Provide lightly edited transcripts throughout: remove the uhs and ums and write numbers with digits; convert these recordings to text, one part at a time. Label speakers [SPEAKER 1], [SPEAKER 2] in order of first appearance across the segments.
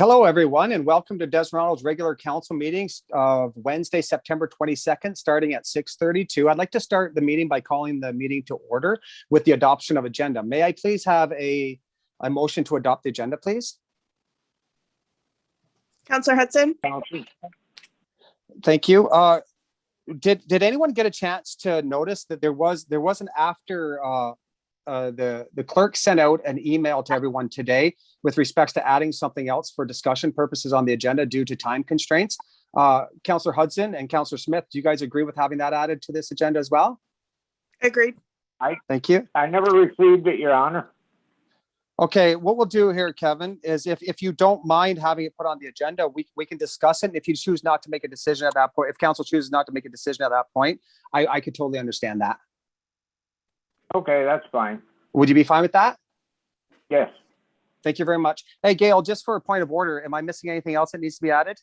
[SPEAKER 1] Hello, everyone, and welcome to Des Ronald's regular council meetings of Wednesday, September 22nd, starting at 6:32. I'd like to start the meeting by calling the meeting to order with the adoption of agenda. May I please have a motion to adopt the agenda, please?
[SPEAKER 2] Councillor Hudson.
[SPEAKER 1] Thank you. Did anyone get a chance to notice that there was an after the clerk sent out an email to everyone today with respects to adding something else for discussion purposes on the agenda due to time constraints. Councillor Hudson and Councillor Smith, do you guys agree with having that added to this agenda as well?
[SPEAKER 2] Agreed.
[SPEAKER 1] Thank you.
[SPEAKER 3] I never received it, Your Honor.
[SPEAKER 1] Okay, what we'll do here, Kevin, is if you don't mind having it put on the agenda, we can discuss it. And if you choose not to make a decision at that point, if council chooses not to make a decision at that point, I could totally understand that.
[SPEAKER 3] Okay, that's fine.
[SPEAKER 1] Would you be fine with that?
[SPEAKER 3] Yes.
[SPEAKER 1] Thank you very much. Hey, Gail, just for a point of order, am I missing anything else that needs to be added?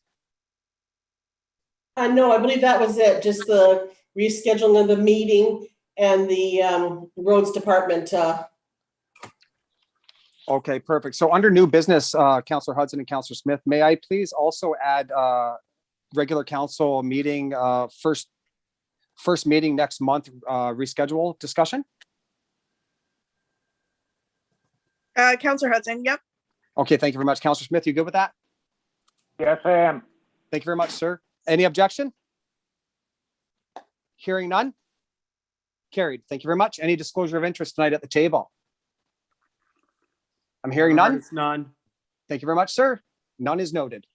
[SPEAKER 4] No, I believe that was it. Just the rescheduling of the meeting and the roads department.
[SPEAKER 1] Okay, perfect. So under new business, Councillor Hudson and Councillor Smith, may I please also add regular council meeting, first meeting next month, reschedule discussion?
[SPEAKER 2] Councillor Hudson, yep.
[SPEAKER 1] Okay, thank you very much. Councillor Smith, you good with that?
[SPEAKER 3] Yes, I am.
[SPEAKER 1] Thank you very much, sir. Any objection? Hearing none? Carried. Thank you very much. Any disclosure of interest tonight at the table? I'm hearing none.
[SPEAKER 5] None.
[SPEAKER 1] Thank you very much, sir. None is noted.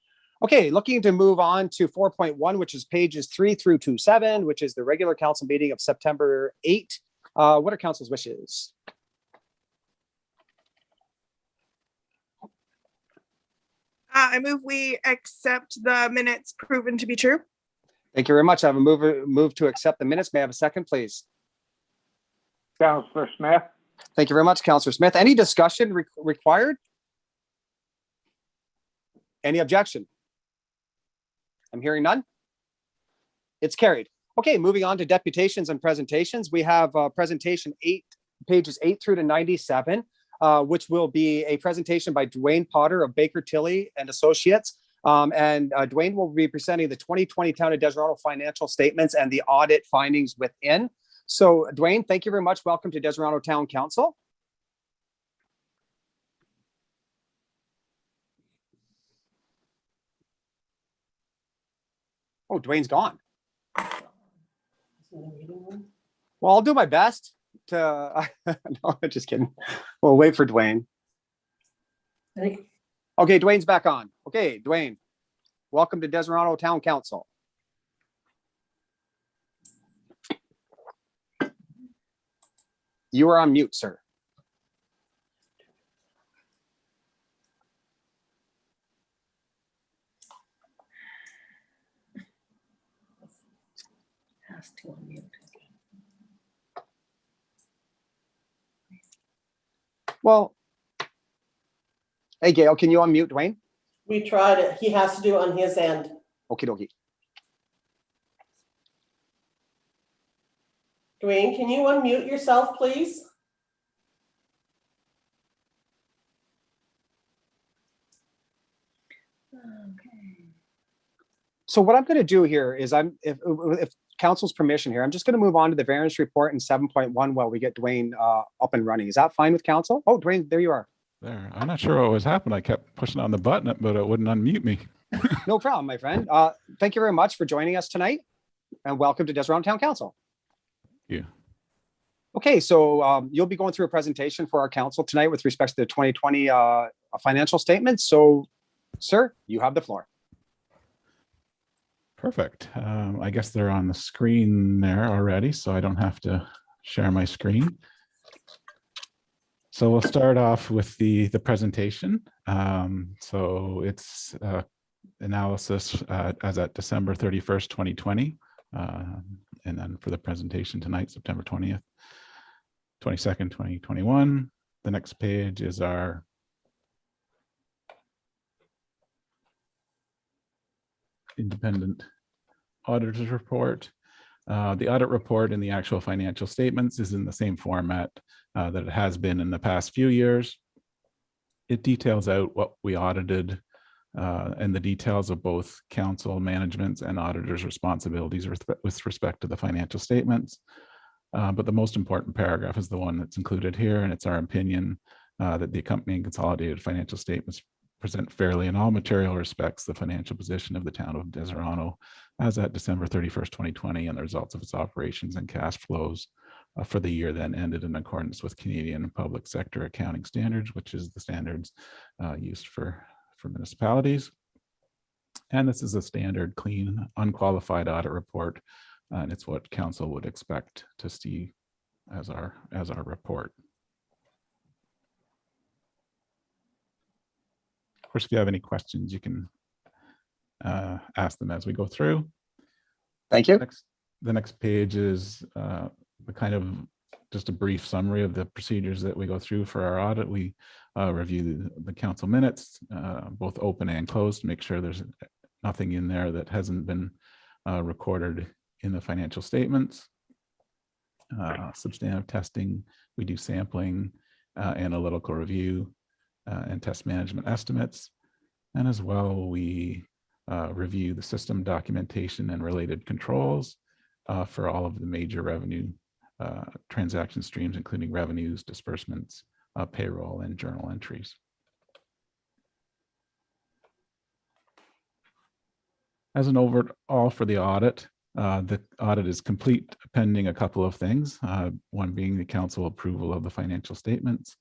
[SPEAKER 1] Okay, looking to move on to 4.1, which is pages 3 through 27, which is the regular council meeting of September 8. What are council's wishes?
[SPEAKER 2] I move we accept the minutes proven to be true.
[SPEAKER 1] Thank you very much. I have a move to accept the minutes. May I have a second, please?
[SPEAKER 3] Councillor Smith.
[SPEAKER 1] Thank you very much, Councillor Smith. Any discussion required? Any objection? I'm hearing none. It's carried. Okay, moving on to deputations and presentations. We have presentation 8, pages 8 through to 97, which will be a presentation by Dwayne Potter of Baker Tilly and Associates. Dwayne will be presenting the 2020 Town of Des Ronald financial statements and the audit findings within. So, Dwayne, thank you very much. Welcome to Des Ronald Town Council. Oh, Dwayne's gone. Well, I'll do my best to, no, just kidding. We'll wait for Dwayne. Okay, Dwayne's back on. Okay, Dwayne, welcome to Des Ronald Town Council. You are on mute, sir. Well, hey, Gail, can you unmute Dwayne?
[SPEAKER 4] We tried it. He has to do it on his end.
[SPEAKER 1] Okie dokie.
[SPEAKER 4] Dwayne, can you unmute yourself, please?
[SPEAKER 6] Okay.
[SPEAKER 1] So what I'm going to do here is if council's permission here, I'm just going to move on to the variance report in 7.1 while we get Dwayne up and running. Is that fine with council? Oh, Dwayne, there you are.
[SPEAKER 7] There. I'm not sure what was happening. I kept pushing on the button, but it wouldn't unmute me.
[SPEAKER 1] No problem, my friend. Thank you very much for joining us tonight, and welcome to Des Ronald Town Council.
[SPEAKER 7] Thank you.
[SPEAKER 1] Okay, so you'll be going through a presentation for our council tonight with respect to the 2020 financial statements. So, sir, you have the floor.
[SPEAKER 7] Perfect. I guess they're on the screen there already, so I don't have to share my screen. So we'll start off with the presentation. So it's analysis as at December 31st, 2020. And then for the presentation tonight, September 20th, 22nd, 2021. The next page is our independent auditor's report. The audit report and the actual financial statements is in the same format that it has been in the past few years. It details out what we audited and the details of both council management's and auditors' responsibilities with respect to the financial statements. But the most important paragraph is the one that's included here, and it's our opinion that the accompanying consolidated financial statements present fairly in all material respects the financial position of the town of Deserano as at December 31st, 2020, and the results of its operations and cash flows for the year then ended in accordance with Canadian public sector accounting standards, which is the standards used for municipalities. And this is a standard, clean, unqualified audit report, and it's what council would expect to see as our report. Of course, if you have any questions, you can ask them as we go through.
[SPEAKER 1] Thank you.
[SPEAKER 7] The next page is the kind of just a brief summary of the procedures that we go through for our audit. We review the council minutes, both open and closed, to make sure there's nothing in there that hasn't been recorded in the financial statements. Substantive testing, we do sampling, analytical review, and test management estimates. And as well, we review the system documentation and related controls for all of the major revenue transaction streams, including revenues, disbursements, payroll, and journal entries. As an overall for the audit is complete pending a couple of things. One being the council approval of the financial statements,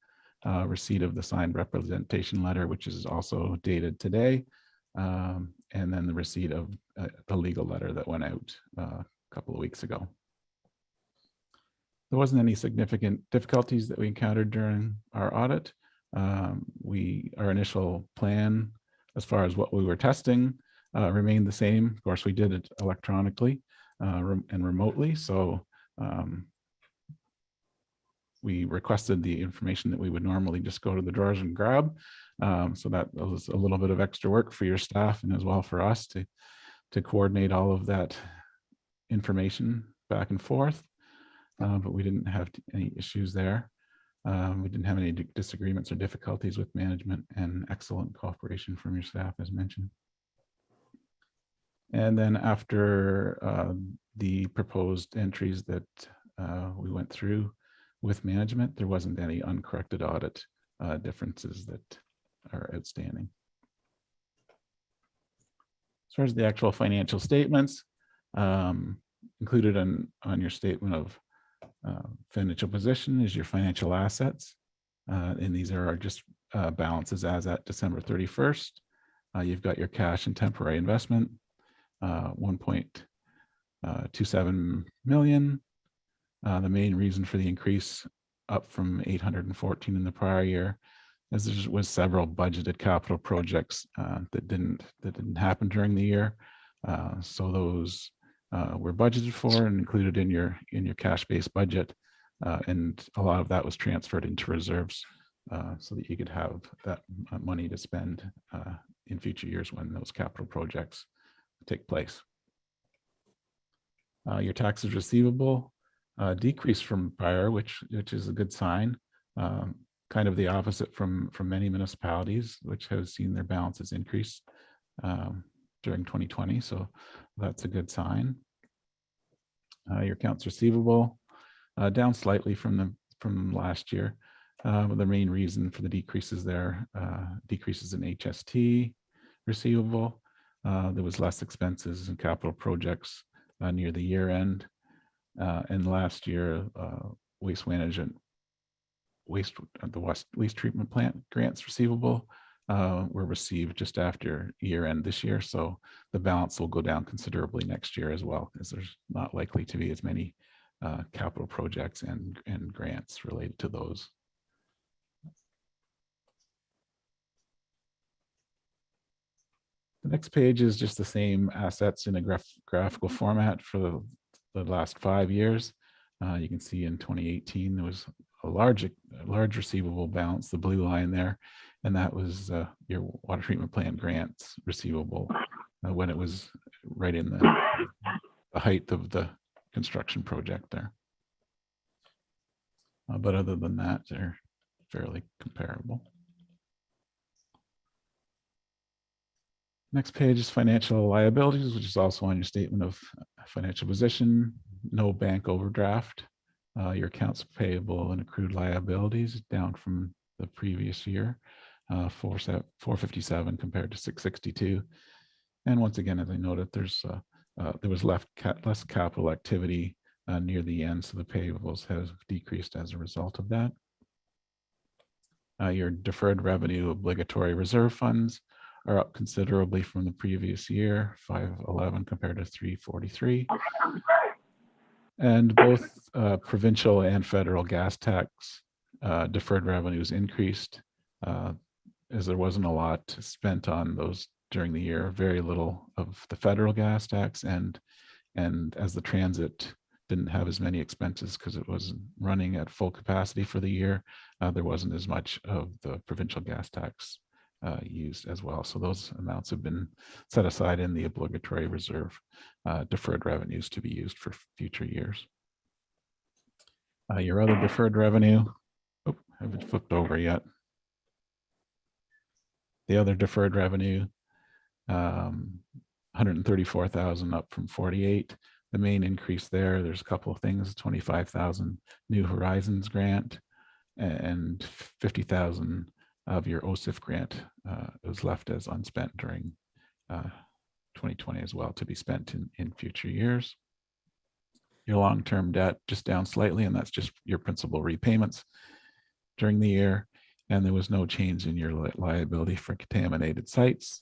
[SPEAKER 7] receipt of the signed representation letter, which is also dated today, and then the receipt of the legal letter that went out a couple of weeks ago. There wasn't any significant difficulties that we encountered during our audit. Our initial plan, as far as what we were testing, remained the same. Of course, we did it electronically and remotely. So we requested the information that we would normally just go to the drawers and grab. So that was a little bit of extra work for your staff and as well for us to coordinate all of that information back and forth. But we didn't have any issues there. We didn't have any disagreements or difficulties with management, and excellent cooperation from your staff, as mentioned. And then after the proposed entries that we went through with management, there wasn't any uncorrected audit differences that are outstanding. As far as the actual financial statements, included on your statement of financial position is your financial assets. And these are just balances as at December 31st. You've got your cash and temporary investment, 1.27 million. The main reason for the increase up from 814 in the prior year is there was several budgeted capital projects that didn't happen during the year. So those were budgeted for and included in your cash-based budget, and a lot of that was transferred into reserves so that you could have that money to spend in future years when those capital projects take place. Your taxes receivable decreased from prior, which is a good sign. Kind of the opposite from many municipalities, which have seen their balances increase during 2020. So that's a good sign. Your accounts receivable down slightly from last year. But the main reason for the decreases there, decreases in HST receivable. There was less expenses in capital projects near the year end. And last year, waste treatment plant grants receivable were received just after year end this year. So the balance will go down considerably next year as well, because there's not likely to be as many capital projects and grants related to those. The next page is just the same assets in a graphical format for the last 5 years. You can see in 2018, there was a large receivable balance, the blue line there, and that was your water treatment plant grants receivable when it was right in the height of the construction project there. But other than that, they're fairly comparable. Next page is financial liabilities, which is also on your statement of financial position. No bank overdraft. Your accounts payable and accrued liabilities down from the previous year, 457 compared to 662. And once again, as I noted, there was less capital activity near the end, so the payables have decreased as a result of that. Your deferred revenue obligatory reserve funds are up considerably from the previous year, 511 compared to 343. And both provincial and federal gas tax deferred revenues increased as there wasn't a lot spent on those during the year, very little of the federal gas tax, and as the transit didn't have as many expenses because it wasn't running at full capacity for the year, there wasn't as much of the provincial gas tax used as well. So those amounts have been set aside in the obligatory reserve deferred revenues to be used for future years. Your other deferred revenue, oh, I haven't flipped over yet. The other deferred revenue, 134,000 up from 48. The main increase there's a couple of things: 25,000 New Horizons grant and 50,000 of your OSIF grant was left as unspent during 2020 as well, to be spent in future years. Your long-term debt just down slightly, and that's just your principal repayments during the year. And there was no change in your liability for contaminated sites.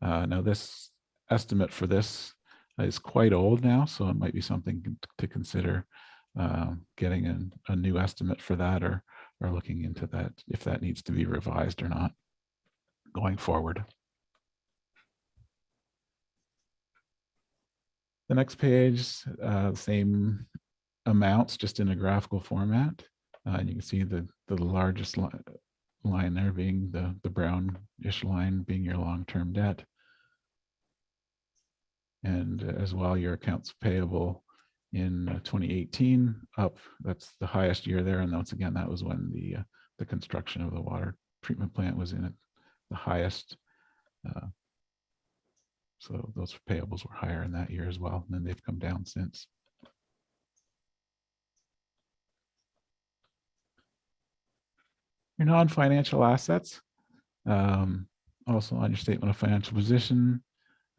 [SPEAKER 7] Now this estimate for this is quite old now, so it might be something to consider getting a new estimate for that, or looking into that if that needs to be revised or not going forward. The next page, same amounts, just in a graphical format. And you can see the largest line there being the brownish line being your long-term debt. And as well, your accounts payable in 2018 up. That's the highest year there. And once again, that was when the construction of the water treatment plant was in it the highest. So those payables were higher in that year as well. And then they've come down since. Your non-financial assets, also on your statement of financial position,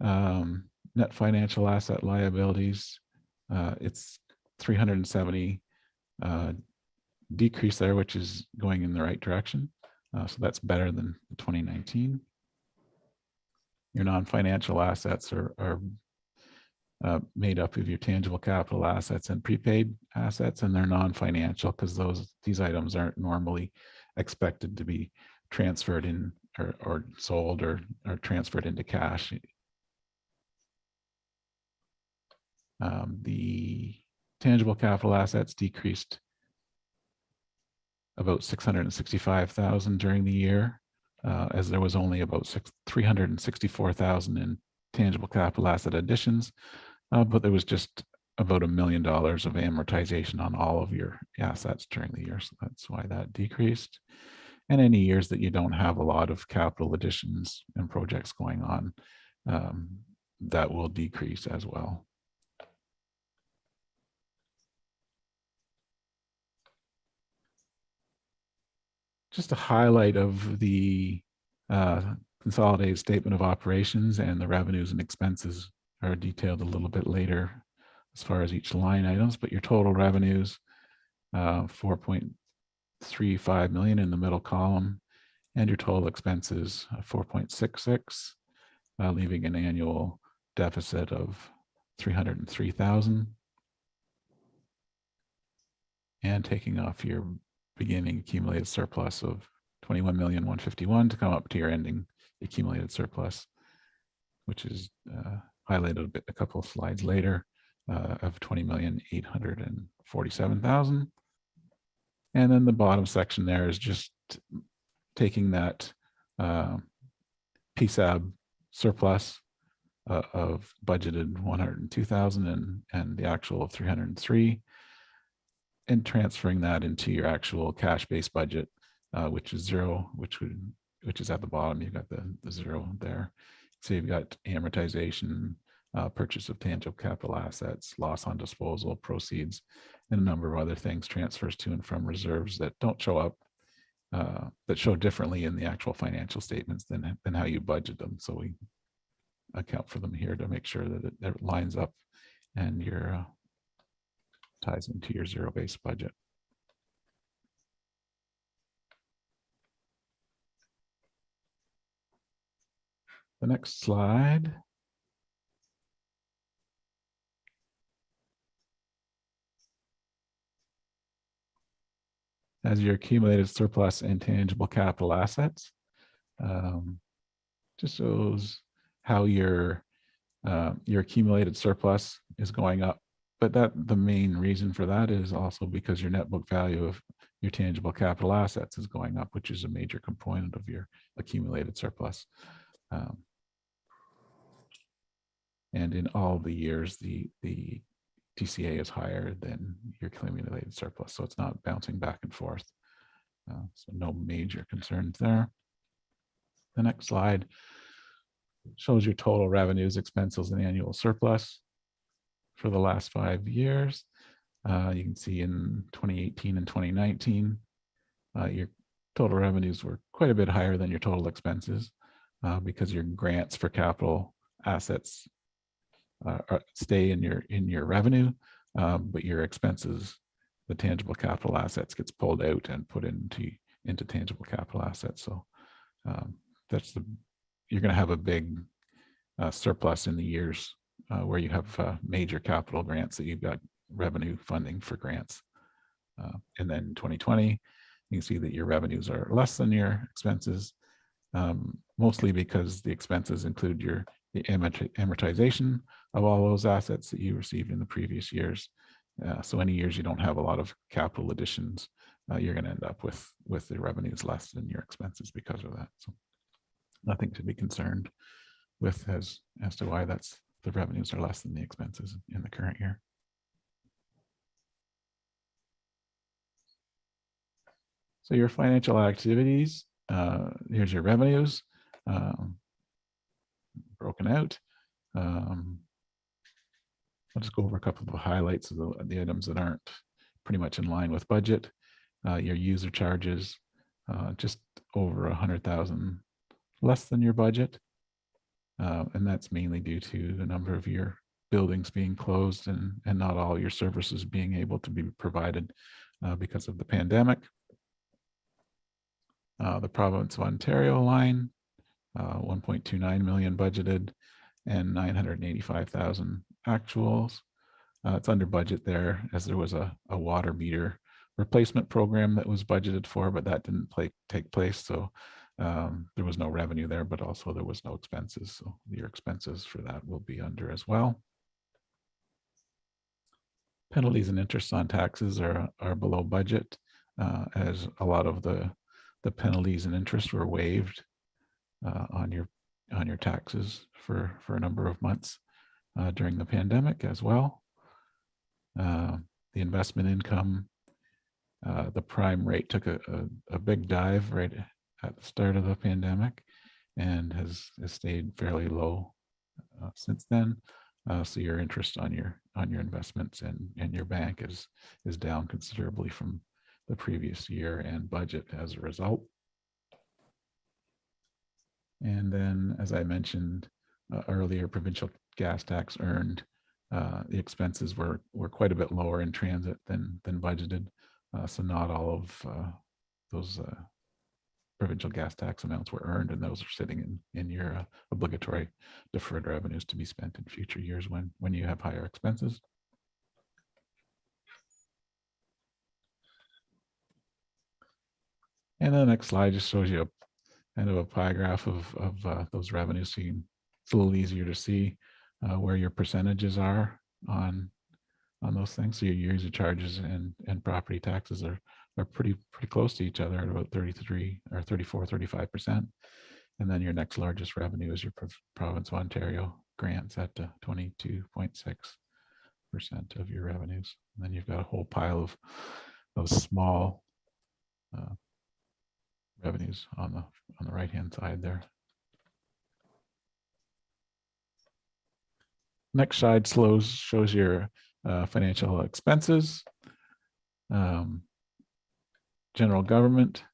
[SPEAKER 7] net financial asset liabilities, it's 370 decrease there, which is going in the right direction. So that's better than 2019. Your non-financial assets are made up of your tangible capital assets and prepaid assets, and they're non-financial because these items aren't normally expected to be transferred in or sold or transferred into cash. The tangible capital assets decreased about 665,000 during the year, as there was only about 364,000 in tangible capital asset additions, but there was just about $1 million of amortization on all of your assets during the year. So that's why that decreased. And any years that you don't have a lot of capital additions and projects going on, that will decrease as well. Just a highlight of the consolidated statement of operations, and the revenues and expenses are detailed a little bit later as far as each line items, but your total revenues, 4.35 million in the middle column, and your total expenses, 4.66, leaving an annual deficit of 303,000. And taking off your beginning accumulated surplus of 21,151,000 to come up to your ending accumulated surplus, which is highlighted a couple of slides later, of 20,847,000. And then the bottom section there is just taking that PSAB surplus of budgeted 102,000 and the actual of 303, and transferring that into your actual cash-based budget, which is zero, which is at the bottom. You've got the zero there, So you've got amortization, purchase of tangible capital assets, loss on disposal, proceeds, and a number of other things, transfers to and from reserves that don't show up, that show differently in the actual financial statements than how you budget them. So we account for them here to make sure that it lines up and your ties into your zero-based budget. The next slide. As your accumulated surplus and tangible capital assets. Just shows how your accumulated surplus is going up. But the main reason for that is also because your net book value of your tangible capital assets is going up, which is a major component of your accumulated surplus. And in all the years, the TCA is higher than your accumulated surplus, so it's not bouncing back and forth. So no major concerns there. The next slide shows your total revenues, expenses, and annual surplus for the last 5 years. You can see in 2018 and 2019, your total revenues were quite a bit higher than your total expenses because your grants for capital assets stay in your revenue, but your expenses, the tangible capital assets, gets pulled out and put into tangible capital assets. So you're going to have a big surplus in the years where you have major capital grants that you've got revenue funding for grants. And then 2020, you can see that your revenues are less than your expenses, mostly because the expenses include the amortization of all those assets that you received in the previous years. So any years you don't have a lot of capital additions, you're going to end up with the revenues less than your expenses because of that. So nothing to be concerned with as to why the revenues are less than the expenses in the current year. So your financial activities, here's your revenues broken out. I'll just go over a couple of highlights of the items that aren't pretty much in line with budget. Your user charges, just over 100,000 less than your budget. And that's mainly due to the number of your buildings being closed and not all your services being able to be provided because of the pandemic. The Province of Ontario line, 1.29 million budgeted and 985,000 actuals. It's under budget there as there was a water meter replacement program that was budgeted for, but that didn't take place. So there was no revenue there, but also there was no expenses. So your expenses for that will be under as well. Penalties and interest on taxes are below budget as a lot of the penalties and interest were waived on your taxes for a number of months during the pandemic as well. The investment income, the prime rate took a big dive right at the start of the pandemic and has stayed fairly low since then. So your interest on your investments and your bank is down considerably from the previous year and budget as a result. And then, as I mentioned earlier, provincial gas tax earned, the expenses were quite a bit lower in transit than budgeted. So not all of those provincial gas tax amounts were earned, and those are sitting in your obligatory deferred revenues to be spent in future years when you have higher expenses. And the next slide just shows you kind of a pie graph of those revenues. So it's a little easier to see where your percentages are on those things. So your user charges and property taxes are pretty close to each other at about 33 or 34, 35%. And then your next largest revenue is your Province of Ontario grants at 22.6% of your revenues. And then you've got a whole pile of those small revenues on the right hand side there. Next slide shows your financial expenses. General government,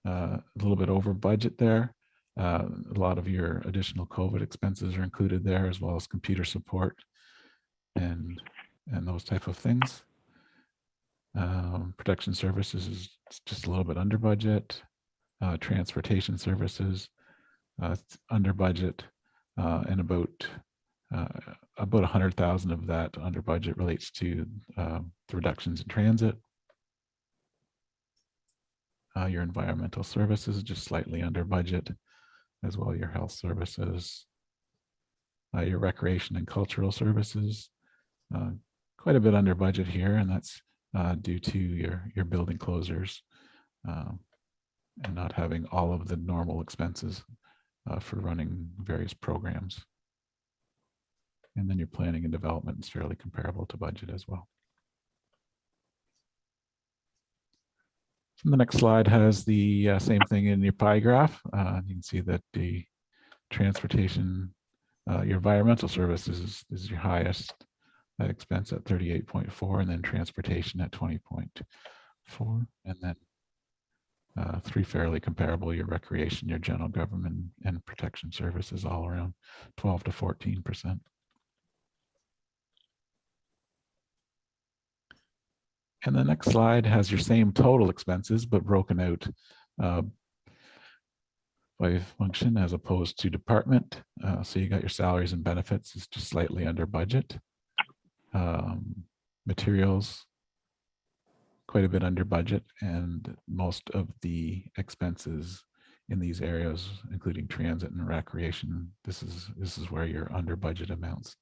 [SPEAKER 7] a little bit over budget there. A lot of your additional COVID expenses are included there, as well as computer support and those type of things. Protection services is just a little bit under budget. Transportation services, it's under budget, and about 100,000 of that under budget relates to the reductions in transit. Your environmental services is just slightly under budget, as well your health services. Your recreation and cultural services, quite a bit under budget here, and that's due to your building closures and not having all of the normal expenses for running various programs. And then your planning and development is fairly comparable to budget as well. And the next slide has the same thing in your pie graph. You can see that the transportation, your environmental services is your highest expense at 38.4, and then transportation at 20.4, and then three fairly comparable, your recreation, your general government, and protection services all around 12 to 14%. And the next slide has your same total expenses, but broken out by function as opposed to department. So you got your salaries and benefits is just slightly under budget. Materials, quite a bit under budget, and most of the expenses in these areas, including transit and recreation, this is where your under budget amounts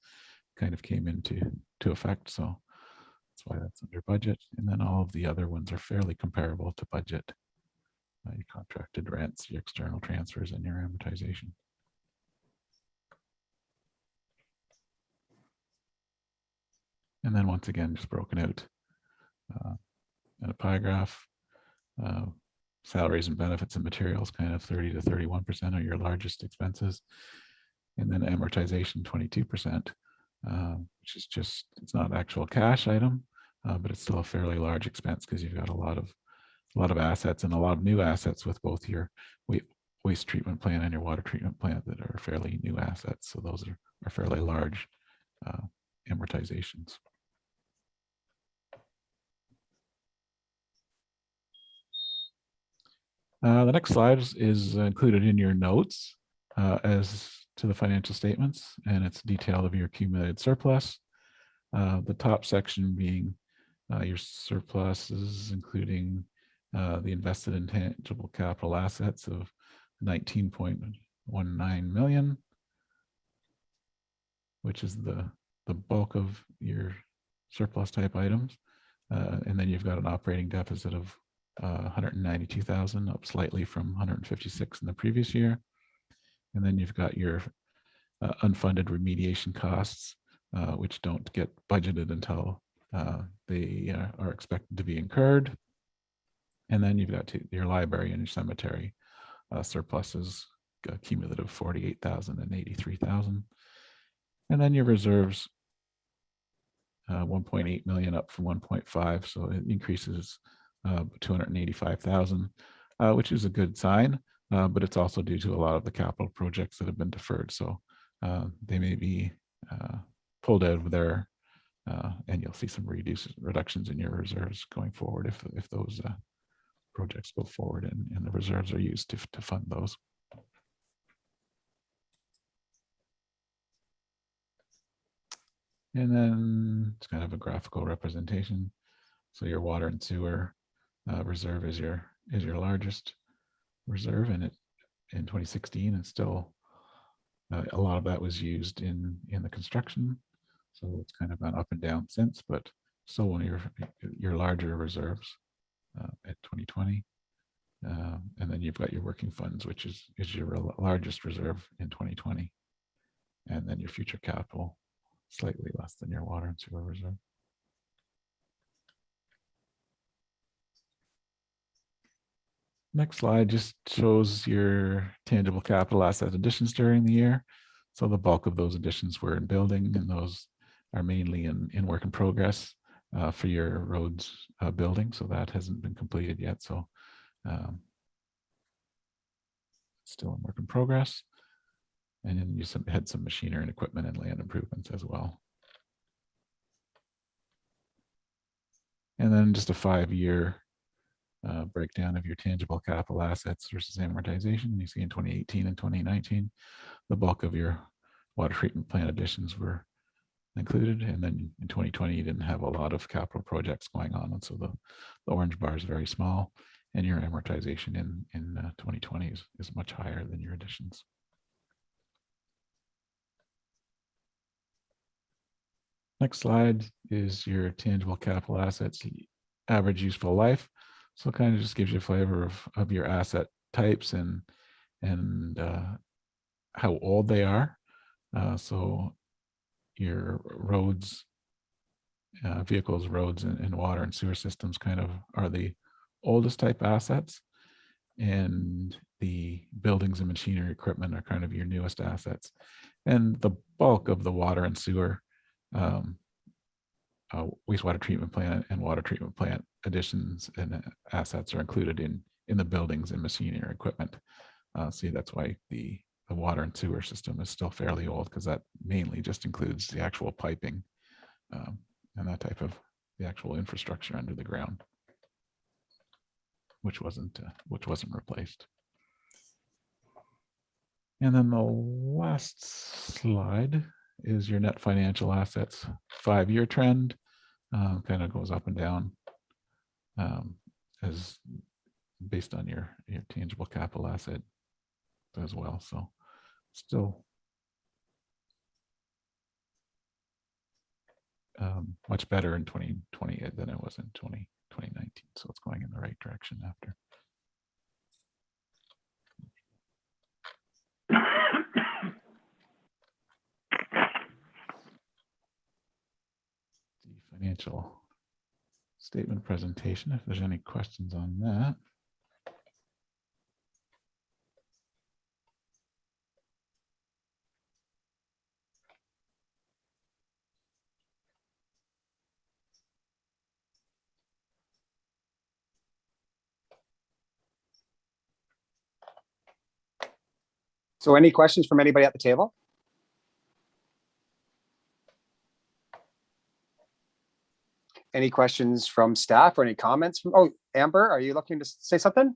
[SPEAKER 7] kind of came into effect. So that's why that's under budget. And then all of the other ones are fairly comparable to budget. Your contracted rents, your external transfers, and your amortization. And then once again, just broken out in a pie graph. Salaries and benefits and materials, kind of 30 to 31% are your largest expenses. And then amortization, 22%, which is just, it's not an actual cash item, but it's still a fairly large expense because you've got a lot of assets and a lot of new assets with both your waste treatment plant and your water treatment plant that are fairly new assets. So those are fairly large amortizations. The next slide is included in your notes as to the financial statements, and it's detailed of your accumulated surplus. The top section being your surpluses, including the invested intangible capital assets of 19.19 million, which is the bulk of your surplus type items. And then you've got an operating deficit of 192,000, up slightly from 156 in the previous year. And then you've got your unfunded remediation costs, which don't get budgeted until they are expected to be incurred. And then you've got your library and your cemetery surpluses, cumulative 48,000 and 83,000. And then your reserves, 1.8 million up from 1.5, so it increases 285,000, which is a good sign, but it's also due to a lot of the capital projects that have been deferred. So they may be pulled out of there, and you'll see some reductions in your reserves going forward if those projects go forward and the reserves are used to fund those. And then it's kind of a graphical representation. So your water and sewer reserve is your largest reserve, and in 2016, and still a lot of that was used in the construction. So it's kind of gone up and down since, but still one of your larger reserves at 2020. And then you've got your working funds, which is your largest reserve in 2020. And then your future capital, slightly less than your water and sewer reserve. Next slide just shows your tangible capital asset additions during the year. So the bulk of those additions were in building, and those are mainly in work in progress for your roads building. So that hasn't been completed yet. So still in work in progress. And then you had some machinery and equipment and land improvements as well. And then just a 5-year breakdown of your tangible capital assets versus amortization. You see in 2018 and 2019, the bulk of your water treatment plant additions were included. And then in 2020, you didn't have a lot of capital projects going on. And so the orange bar is very small, and your amortization in 2020 is much higher than your additions. Next slide is your tangible capital assets, average useful life. So it kind of just gives you a flavor of your asset types and how old they are. So your roads, vehicles, roads, and water and sewer systems kind of are the oldest type assets. And the buildings and machinery equipment are kind of your newest assets. And the bulk of the water and sewer wastewater treatment plant and water treatment plant additions and assets are included in the buildings and machinery equipment. See, that's why the water and sewer system is still fairly old, because that mainly just includes the actual piping and that type of the actual infrastructure under the ground, which wasn't replaced. And then the last slide is your net financial assets 5-year trend. Kind of goes up and down as based on your tangible capital asset as well. So still much better in 2020 than it was in 2019. So it's going in the right direction after. The financial statement presentation, if there's any questions on that.
[SPEAKER 1] So any questions from anybody at the table? Any questions from staff or any comments from, oh, Amber, are you looking to say something?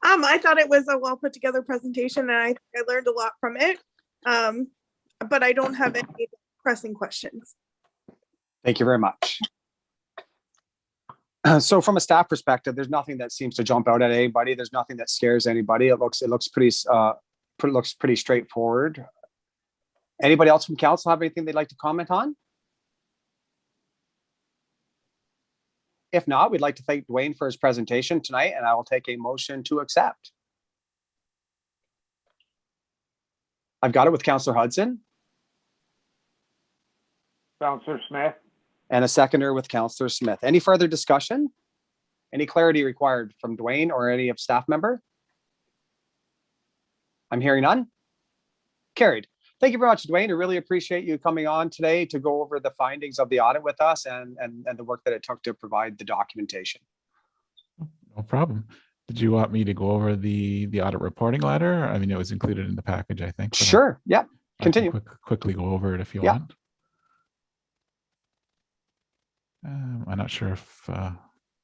[SPEAKER 2] I thought it was a well put together presentation, and I learned a lot from it. But I don't have any pressing questions.
[SPEAKER 1] Thank you very much. So from a staff perspective, there's nothing that seems to jump out at anybody. There's nothing that scares anybody. It looks pretty straightforward. Anybody else from council have anything they'd like to comment on? If not, we'd like to thank Dwayne for his presentation tonight, and I will take a motion to accept. I've got it with Councillor Hudson.
[SPEAKER 3] Counselor Smith.
[SPEAKER 1] And a seconder with Councillor Smith. Any further discussion? Any clarity required from Dwayne or any of staff member? I'm hearing none. Carried. Thank you very much, Dwayne. I really appreciate you coming on today to go over the findings of the audit with us and the work that it took to provide the documentation.
[SPEAKER 7] No problem. Did you want me to go over the audit reporting letter? I mean, it was included in the package, I think.
[SPEAKER 1] Sure. Yeah. Continue.
[SPEAKER 7] I can quickly go over it if you
[SPEAKER 1] Yeah.
[SPEAKER 7] want. I'm not sure if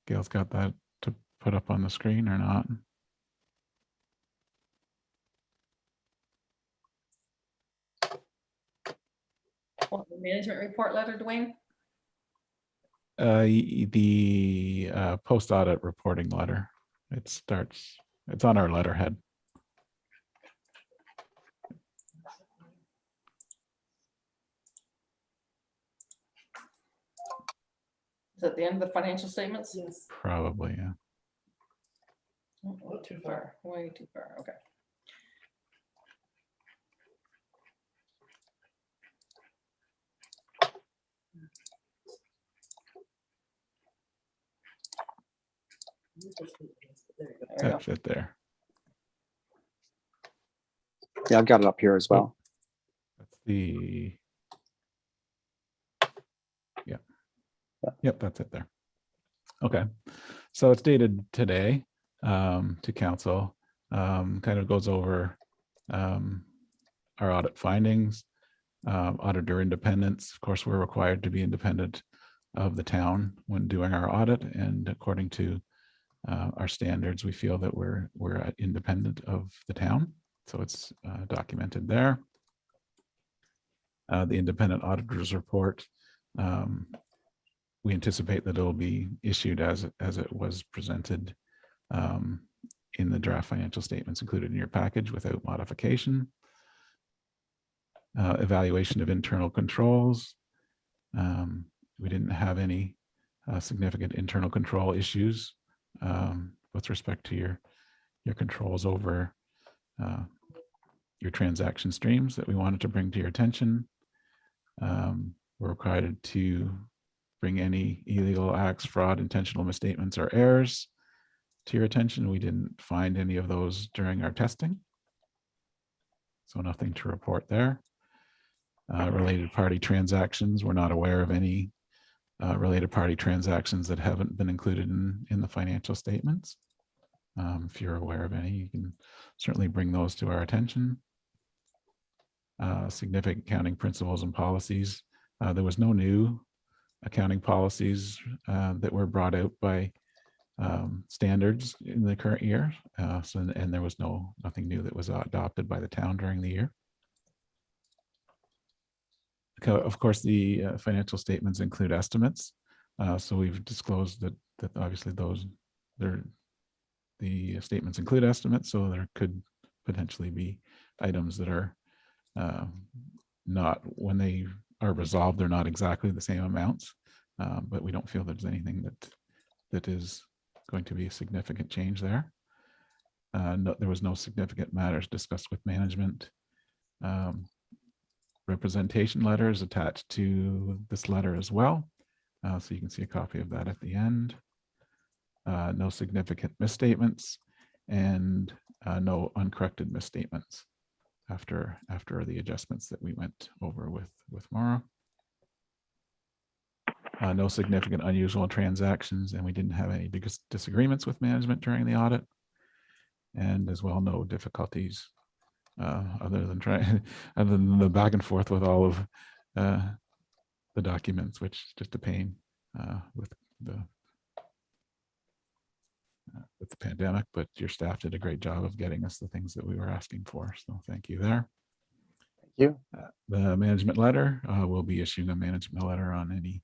[SPEAKER 7] Gail's got that to put up on the screen or not.
[SPEAKER 5] What, the management report letter, Dwayne?
[SPEAKER 7] The post-audit reporting letter. It's on our letterhead.
[SPEAKER 5] Is that the end of the financial statements?
[SPEAKER 4] Yes.
[SPEAKER 7] Probably, yeah.
[SPEAKER 5] Oh, too far, way too far, okay. There we go.
[SPEAKER 7] That's it there.
[SPEAKER 1] Yeah, I've got it up here as well.
[SPEAKER 7] That's the. Yeah. Yep, that's it there. Okay, so it's dated today to council. Kind of goes over our audit findings, auditor independence. Of course, we're required to be independent of the town when doing our audit, and according to our standards, we feel that we're independent of the town. So it's documented there. The independent auditor's report. We anticipate that it'll be issued as it was presented in the draft financial statements included in your package without modification. Evaluation of internal controls. We didn't have any significant internal control issues with respect to your controls over your transaction streams that we wanted to bring to your attention. We're required to bring any illegal acts, fraud, intentional misstatements, or errors to your attention. We didn't find any of those during our testing. So nothing to report there. Related party transactions, we're not aware of any related party transactions that haven't been included in the financial statements. If you're aware of any, you can certainly bring those to our attention. Significant accounting principles and policies. There was no new accounting policies that were brought out by standards in the current year. And there was nothing new that was adopted by the town during the year. Of course, the financial statements include estimates. So we've disclosed that obviously the statements include estimates. So there could potentially be items that are not, when they are resolved, they're not exactly the same amounts, but we don't feel there's anything that is going to be a significant change there. No, there was no significant matters discussed with management. Representation letters attached to this letter as well. So you can see a copy of that at the end. No significant misstatements and no uncorrected misstatements after the adjustments that we went over with Maura. No significant unusual transactions, and we didn't have any big disagreements with management during the audit. And as well, no difficulties other than the back and forth with all of the documents, which is just a pain with the pandemic, but your staff did a great job of getting us the things that we were asking for. So thank you there.
[SPEAKER 1] Thank you.
[SPEAKER 7] The management letter, we'll be issuing a management letter on any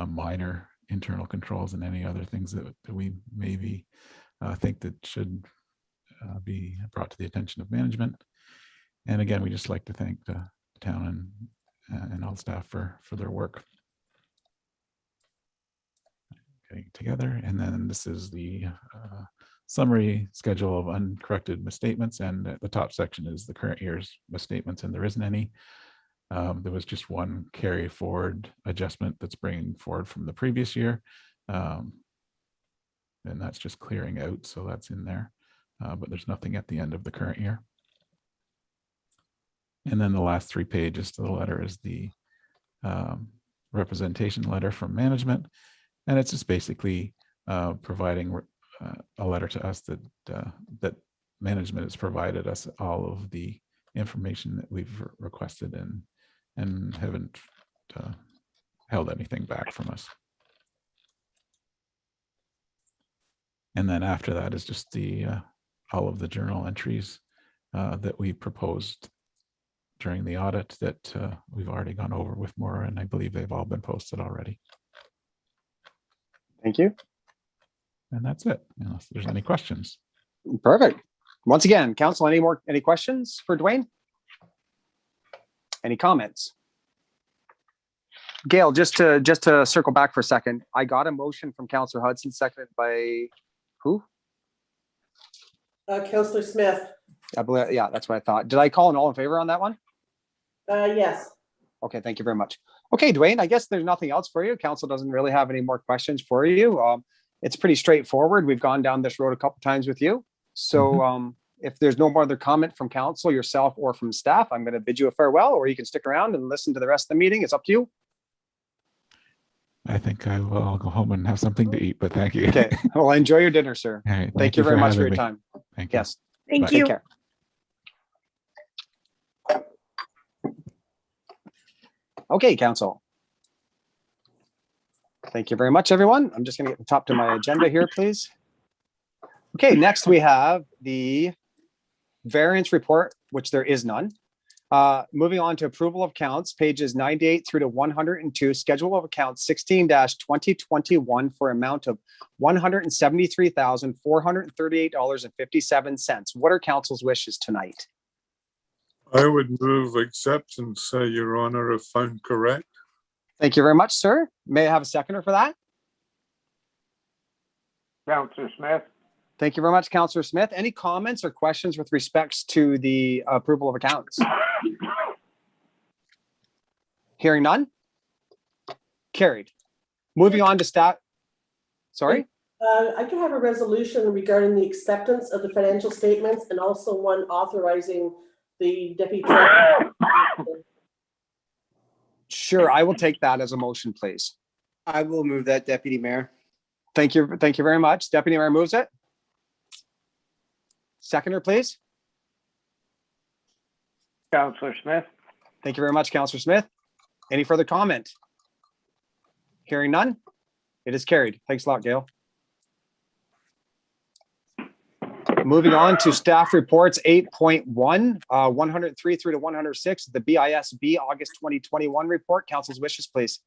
[SPEAKER 7] minor internal controls and any other things that we maybe think that should be brought to the attention of management. And again, we just like to thank the town and all staff for their work. Getting it together. And then this is the summary schedule of uncorrected misstatements. And the top section is the current year's misstatements, and there isn't any. There was just one carry forward adjustment that's bringing forward from the previous year. And that's just clearing out. So that's in there. But there's nothing at the end of the current year. And then the last 3 pages to the letter is the representation letter from management. And it's just basically providing a letter to us that management has provided us all of the information that we've requested and haven't held anything back from us. And then after that is just the all of the journal entries that we proposed during the audit that we've already gone over with Maura, and I believe they've all been posted already.
[SPEAKER 1] Thank you.
[SPEAKER 7] And that's it, unless there's any questions.
[SPEAKER 1] Perfect. Once again, council, any questions for Dwayne? Any comments? Gail, just to circle back for a second, I got a motion from Councillor Hudson, seconded by who?
[SPEAKER 4] Councillor Smith.
[SPEAKER 1] I believe, yeah, that's what I thought. Did I call an all in favor on that one?
[SPEAKER 4] Yes.
[SPEAKER 1] Okay, thank you very much. Okay, Dwayne, I guess there's nothing else for you. Council doesn't really have any more questions for you. It's pretty straightforward. We've gone down this road a couple times with you. So If there's no more other comment from council, yourself, or from staff, I'm going to bid you a farewell, or you can stick around and listen to the rest of the meeting. It's up to you.
[SPEAKER 7] I think I will go home and have something to eat, but thank you.
[SPEAKER 1] Okay. Well, enjoy your dinner, sir.
[SPEAKER 7] All right,
[SPEAKER 1] Thank you very much for your
[SPEAKER 7] having me.
[SPEAKER 1] time.
[SPEAKER 7] Thank you.
[SPEAKER 1] Yes.
[SPEAKER 2] Thank
[SPEAKER 7] Bye.
[SPEAKER 2] you.
[SPEAKER 1] Take care. Okay, council. Thank you very much, everyone. I'm just going to get the top to my agenda here, please. Okay, next we have the variance report, which there is none. Moving on to approval of accounts, pages 98 through to 102, schedule of accounts 16-2021 for amount of $173,438.57. What are council's wishes tonight?
[SPEAKER 6] I would move acceptance, Your Honor, if found correct.
[SPEAKER 1] Thank you very much, sir. May I have a seconder for that?
[SPEAKER 3] Counselor Smith?
[SPEAKER 1] Thank you very much, Councillor Smith. Any comments or questions with respects to the approval of accounts? Hearing none? Carried. Moving on to staff. Sorry?
[SPEAKER 4] I can have a resolution regarding the acceptance of the financial statements and also one authorizing the deputy treasurer.
[SPEAKER 1] Sure, I will take that as a motion, please.
[SPEAKER 8] I will move that, Deputy Mayor.
[SPEAKER 1] Thank you. Thank you very much. Deputy Mayor moves it. Seconder, please.
[SPEAKER 3] Counselor Smith?
[SPEAKER 1] Thank you very much, Councillor Smith. Any further comment? Hearing none? It is carried. Thanks a lot, Gail. Moving on to staff reports 8.1, 103 through to 106, the BISB August 2021 report. Council's wishes, please.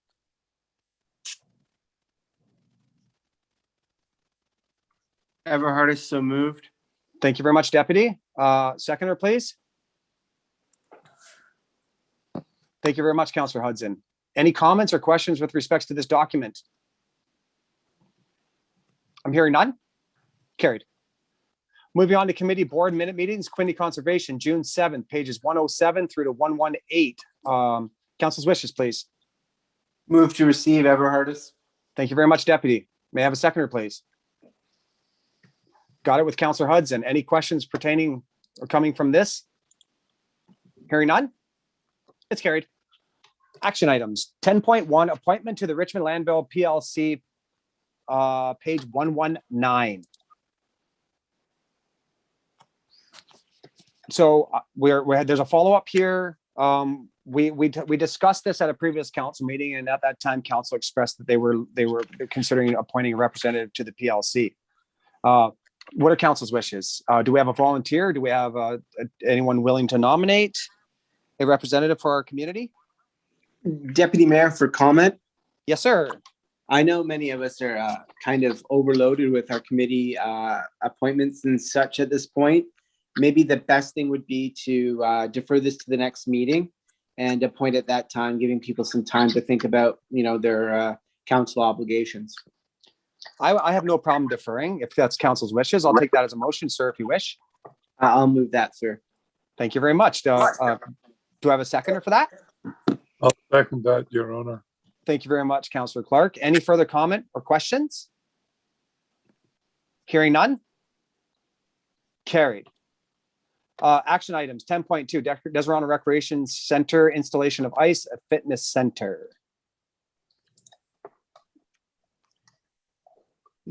[SPEAKER 8] Everhardis, so moved.
[SPEAKER 1] Thank you very much, Deputy. Seconder, please. Thank you very much, Councillor Hudson. Any comments or questions with respects to this document? I'm hearing none. Carried. Moving on to committee board minute meetings, Quinte Conservation, June 7th, pages 107 through to 118. Council's wishes, please.
[SPEAKER 8] Move to receive, Everhardis.
[SPEAKER 1] Thank you very much, Deputy. May I have a seconder, please? Got it with Councillor Hudson. Any questions pertaining or coming from this? Hearing none. It's carried. Action items. 10.1, appointment to the Richmond Landfill PLC, page 119. So there's a follow-up here. We discussed this at a previous council meeting, and at that time, council expressed that they were considering appointing a representative to the PLC. What are council's wishes? Do we have a volunteer? Do we have anyone willing to nominate a representative for our community?
[SPEAKER 8] Deputy Mayor, for comment.
[SPEAKER 1] Yes, sir.
[SPEAKER 8] I know many of us are kind of overloaded with our committee appointments and such at this point. Maybe the best thing would be to defer this to the next meeting and appoint at that time, giving people some time to think about, their council obligations.
[SPEAKER 1] I have no problem deferring if that's council's wishes. I'll take that as a motion, sir, if you wish.
[SPEAKER 8] I'll move that, sir.
[SPEAKER 1] Thank you very much. Do I have a seconder for that?
[SPEAKER 6] I'll second that, Your Honor.
[SPEAKER 1] Thank you very much, Councillor Clark. Any further comment or questions? Hearing none? Carried. Action items 10.2, Deserano Recreation Center, installation of ice, a fitness center.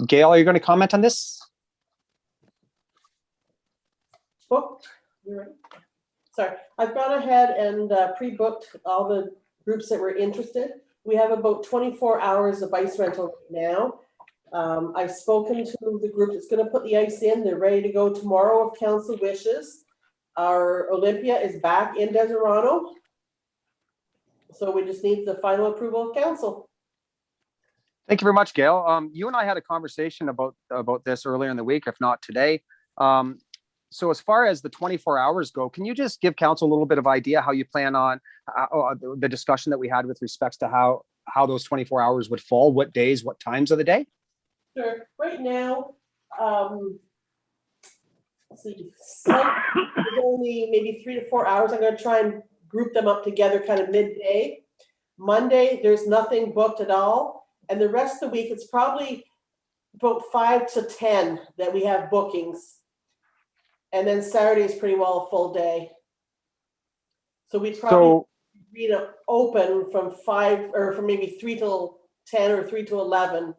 [SPEAKER 1] Gail, are you going to comment on this?
[SPEAKER 4] Booked. You're right. Sorry, I've gone ahead and pre-booked all the groups that were interested. We have about 24 hours of ice rental right now. I've spoken to the group that's going to put the ice in. They're ready to go tomorrow if council wishes. Our Olympia is back in Deserano. So we just need the final approval of council.
[SPEAKER 1] Thank you very much, Gail. You and I had a conversation about this earlier in the week, if not today. So as far as the 24 hours go, can you just give council a little bit of idea how you plan on the discussion that we had with respects to how those 24 hours would fall, what days, what times of the day?
[SPEAKER 4] Sure. Right now, let's see, Sunday is only maybe 3 to 4 hours. I'm going to try and group them up together kind of midday. Monday, there's nothing booked at all. And the rest of the week, it's probably about 5 to 10 that we have bookings. And then Saturday is pretty well a full day. So we'd probably
[SPEAKER 1] So,
[SPEAKER 4] be to open from 5 or from maybe 3 till 10 or 3 to 11,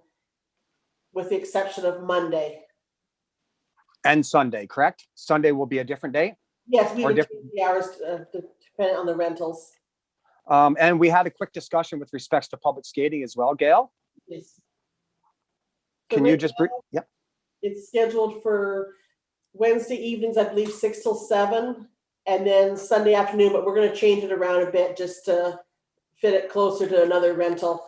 [SPEAKER 4] with the exception of Monday.
[SPEAKER 1] and Sunday, correct? Sunday will be a different day.
[SPEAKER 4] Yes, we
[SPEAKER 1] Or
[SPEAKER 4] would
[SPEAKER 1] diff-
[SPEAKER 4] change the hours depending on the rentals.
[SPEAKER 1] And we had a quick discussion with respects to public skating as well, Gail.
[SPEAKER 4] Yes. So
[SPEAKER 1] Can you
[SPEAKER 4] right
[SPEAKER 1] just,
[SPEAKER 4] now,
[SPEAKER 1] yep.
[SPEAKER 4] it's scheduled for Wednesday evenings, I believe, 6 till 7, and then Sunday afternoon, but we're gonna change it around a bit just to fit it closer to another rental.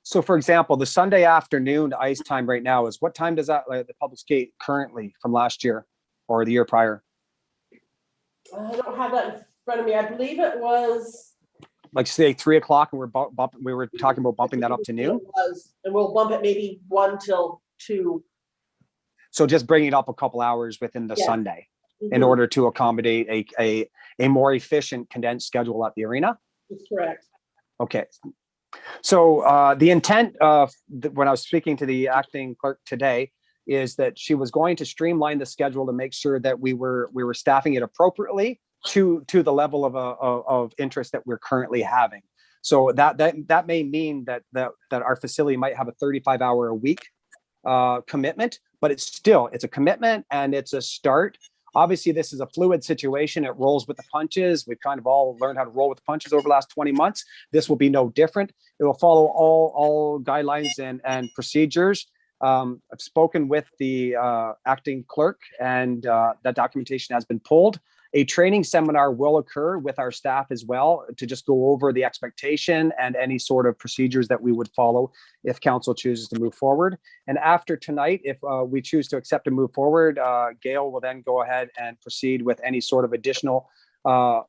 [SPEAKER 1] So for example, the Sunday afternoon ice time right now is, what time does that, like, the public skate currently from last year or the year prior?
[SPEAKER 4] I don't have that in front of me. I believe it was.
[SPEAKER 1] Like say 3 o'clock and we were talking about bumping that up to noon.
[SPEAKER 4] It was, and we'll bump it maybe 1 till 2.
[SPEAKER 1] So just bringing it up a couple hours within the
[SPEAKER 4] Yeah.
[SPEAKER 1] Sunday in
[SPEAKER 4] Mhm,
[SPEAKER 1] order to accommodate a more efficient condensed schedule at the arena.
[SPEAKER 4] That's correct.
[SPEAKER 1] Okay. So the intent when I was speaking to the acting clerk today is that she was going to streamline the schedule to make sure that we were staffing it appropriately to the level of interest that we're currently having. So that may mean that our facility might have a 35-hour a week commitment, but it's a commitment and it's a start. Obviously, this is a fluid situation. It rolls with the punches. We've kind of all learned how to roll with the punches over the last 20 months. This will be no different. It will follow all guidelines and procedures. I've spoken with the acting clerk, and that documentation has been pulled. A training seminar will occur with our staff as well to just go over the expectation and any sort of procedures that we would follow if council chooses to move forward. And after tonight, if we choose to accept and move forward, Gail will then go ahead and proceed with any sort of additional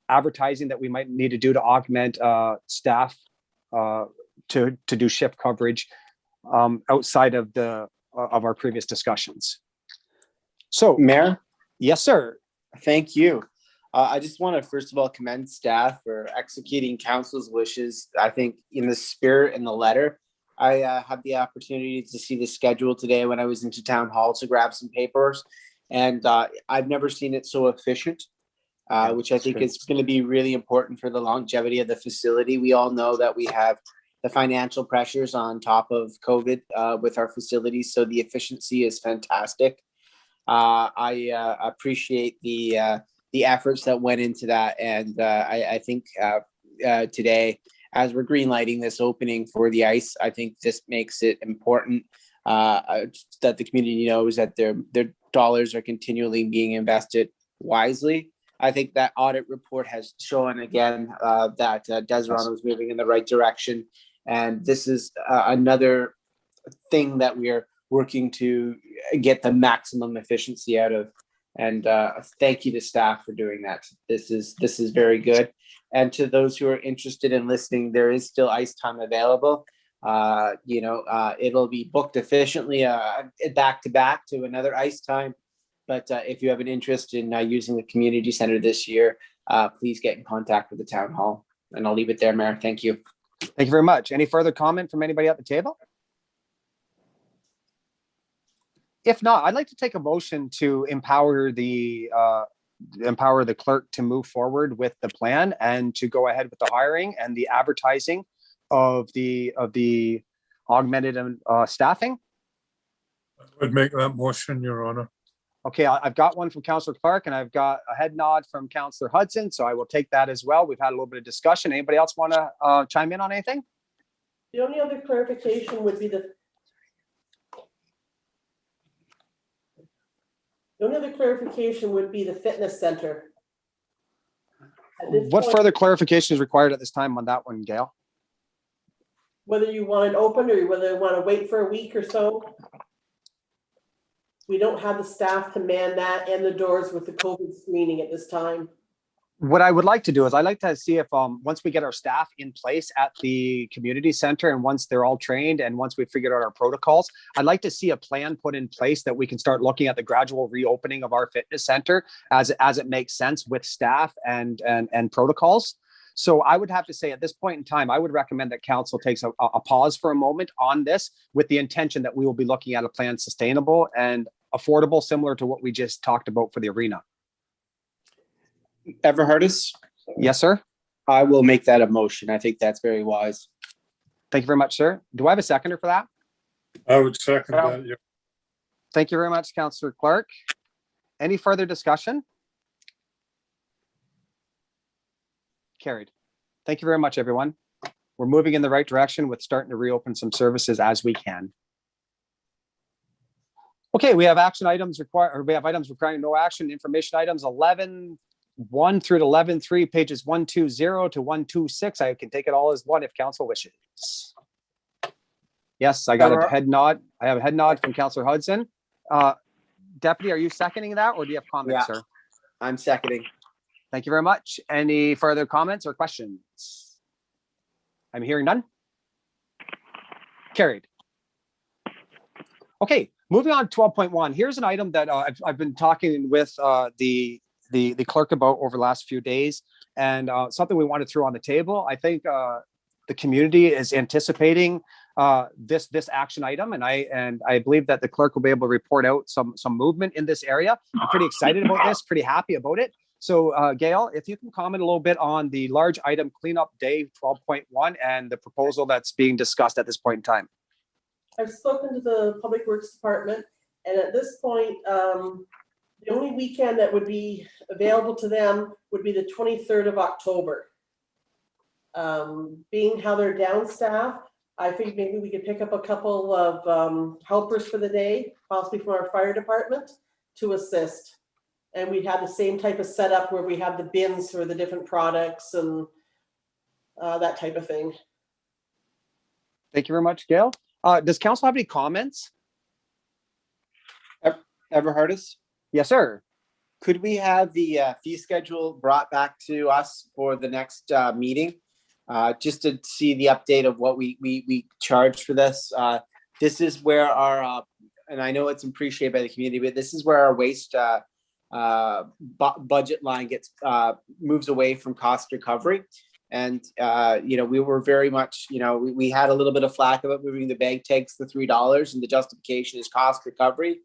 [SPEAKER 1] advertising that we might need to do to augment staff to do shift coverage outside of our previous discussions. So,
[SPEAKER 8] Mayor,
[SPEAKER 1] yes, sir.
[SPEAKER 8] thank you. I just want to first of all commend staff for executing council's wishes. I think in the spirit and the letter, I had the opportunity to see the schedule today when I was into town hall to grab some papers, and I've never seen it so efficient, which I think is going to be really important for the longevity of the facility. We all know that we have the financial pressures on top of COVID with our facilities, so the efficiency is fantastic. I appreciate the efforts that went into that, and I think today, as we're greenlighting this opening for the ice, I think this makes it important that the community knows that their dollars are continually being invested wisely. I think that audit report has shown again that Deseron is moving in the right direction, and this is another thing that we are working to get the maximum efficiency out of. And thank you to staff for doing that. This is very good. And to those who are interested in listening, there is still ice time available. It'll be booked efficiently back to back to another ice time. But if you have an interest in using the community center this year, please get in contact with the town hall. And I'll leave it there, Mayor. Thank you.
[SPEAKER 1] Thank you very much. Any further comment from anybody at the table? If not, I'd like to take a motion to empower the clerk to move forward with the plan and to go ahead with the hiring and the advertising of the augmented staffing.
[SPEAKER 6] I would make that motion, Your Honor.
[SPEAKER 1] Okay, I've got one from Councillor Clark and I've got a head nod from Councillor Hudson, so I will take that as well. We've had a little bit of discussion. Anybody else want to chime in on anything?
[SPEAKER 4] The only other clarification would be the fitness center. At this
[SPEAKER 1] What
[SPEAKER 4] point,
[SPEAKER 1] further clarification is required at this time on that one, Gail?
[SPEAKER 4] whether you want it open or whether you want to wait for a week or so. We don't have the staff to man that and the doors with the COVID screening at this time.
[SPEAKER 1] What I would like to do is I'd like to see if once we get our staff in place at the community center and once they're all trained and once we've figured out our protocols, I'd like to see a plan put in place that we can start looking at the gradual reopening of our fitness center as it makes sense with staff and protocols. So I would have to say at this point in time, I would recommend that council takes a pause for a moment on this with the intention that we will be looking at a plan sustainable and affordable, similar to what we just talked about for the arena.
[SPEAKER 8] Everhardis,
[SPEAKER 1] Yes, sir.
[SPEAKER 8] I will make that a motion. I think that's very wise.
[SPEAKER 1] Thank you very much, sir. Do I have a seconder for that?
[SPEAKER 6] I would second
[SPEAKER 3] Yeah.
[SPEAKER 6] that. Yeah.
[SPEAKER 1] Thank you very much, Councillor Clark. Any further discussion? Carried. Thank you very much, everyone. We're moving in the right direction with starting to reopen some services as we can. Okay, we have action items we have items requiring no action, information items 11:1 through to 11:3, pages 120 to 126. I can take it all as one if council wishes. Yes, I got a head nod. I have a head nod from Councillor Hudson. Deputy, are you seconding that or do you have comments,
[SPEAKER 8] Yeah.
[SPEAKER 1] sir?
[SPEAKER 8] I'm seconding.
[SPEAKER 1] Thank you very much. Any further comments or questions? I'm hearing none. Carried. Okay, moving on to 12.1. Here's an item that I've been talking with the clerk about over the last few days, and something we want to throw on the table. I think the community is anticipating this action item, and I believe that the clerk will be able to report out some movement in this area. I'm pretty excited about this, pretty happy about it. So Gail, if you can comment a little bit on the large item cleanup day 12.1 and the proposal that's being discussed at this point in time.
[SPEAKER 4] I've spoken to the Public Works Department, and at this point, the only weekend that would be available to them would be the 23rd of October. Being how they're down staff, I think maybe we could pick up a couple of helpers for the day, possibly from our fire department, to assist. And we'd have the same type of setup where we have the bins for the different products and that type of thing.
[SPEAKER 1] Thank you very much, Gail. Does council have any comments?
[SPEAKER 8] Everhardis,
[SPEAKER 1] Yes, sir.
[SPEAKER 8] could we have the fee schedule brought back to us for the next meeting? Just to see the update of what we charge for this. This is where our, and I know it's appreciated by the community, but this is where our waste budget line gets moves away from cost recovery. And, we were very much, we had a little bit of flack about moving the bag tags to $3, and the justification is cost recovery.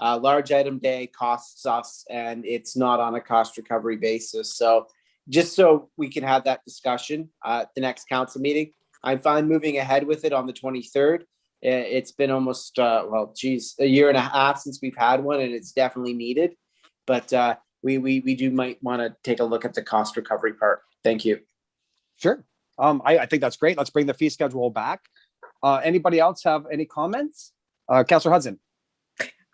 [SPEAKER 8] Large item day costs us, and it's not on a cost recovery basis. So just so we can have that discussion at the next council meeting, I'm fine moving ahead with it on the 23rd. It's been almost, a year and a half since we've had one, and it's definitely needed. But we might want to take a look at the cost recovery part. Thank you.
[SPEAKER 1] Sure. I think that's great. Let's bring the fee schedule back. Anybody else have any comments? Councillor Hudson.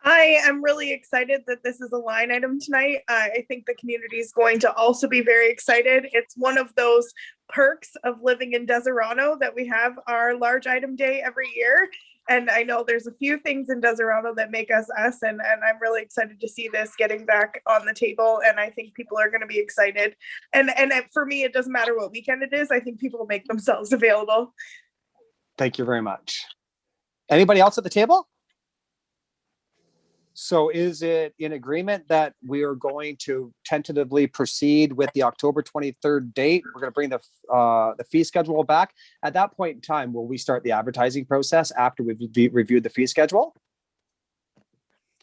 [SPEAKER 2] I am really excited that this is a line item tonight. I think the community is going to also be very excited. It's one of those perks of living in Deserano that we have our large item day every year. And I know there's a few things in Deserano that make us us, and I'm really excited to see this getting back on the table. And I think people are going to be excited. And for me, it doesn't matter what weekend it is. I think people will make themselves available.
[SPEAKER 1] Thank you very much. Anybody else at the table? So is it in agreement that we are going to tentatively proceed with the October 23rd date? We're going to bring the fee schedule back. At that point in time, will we start the advertising process after we've reviewed the fee schedule?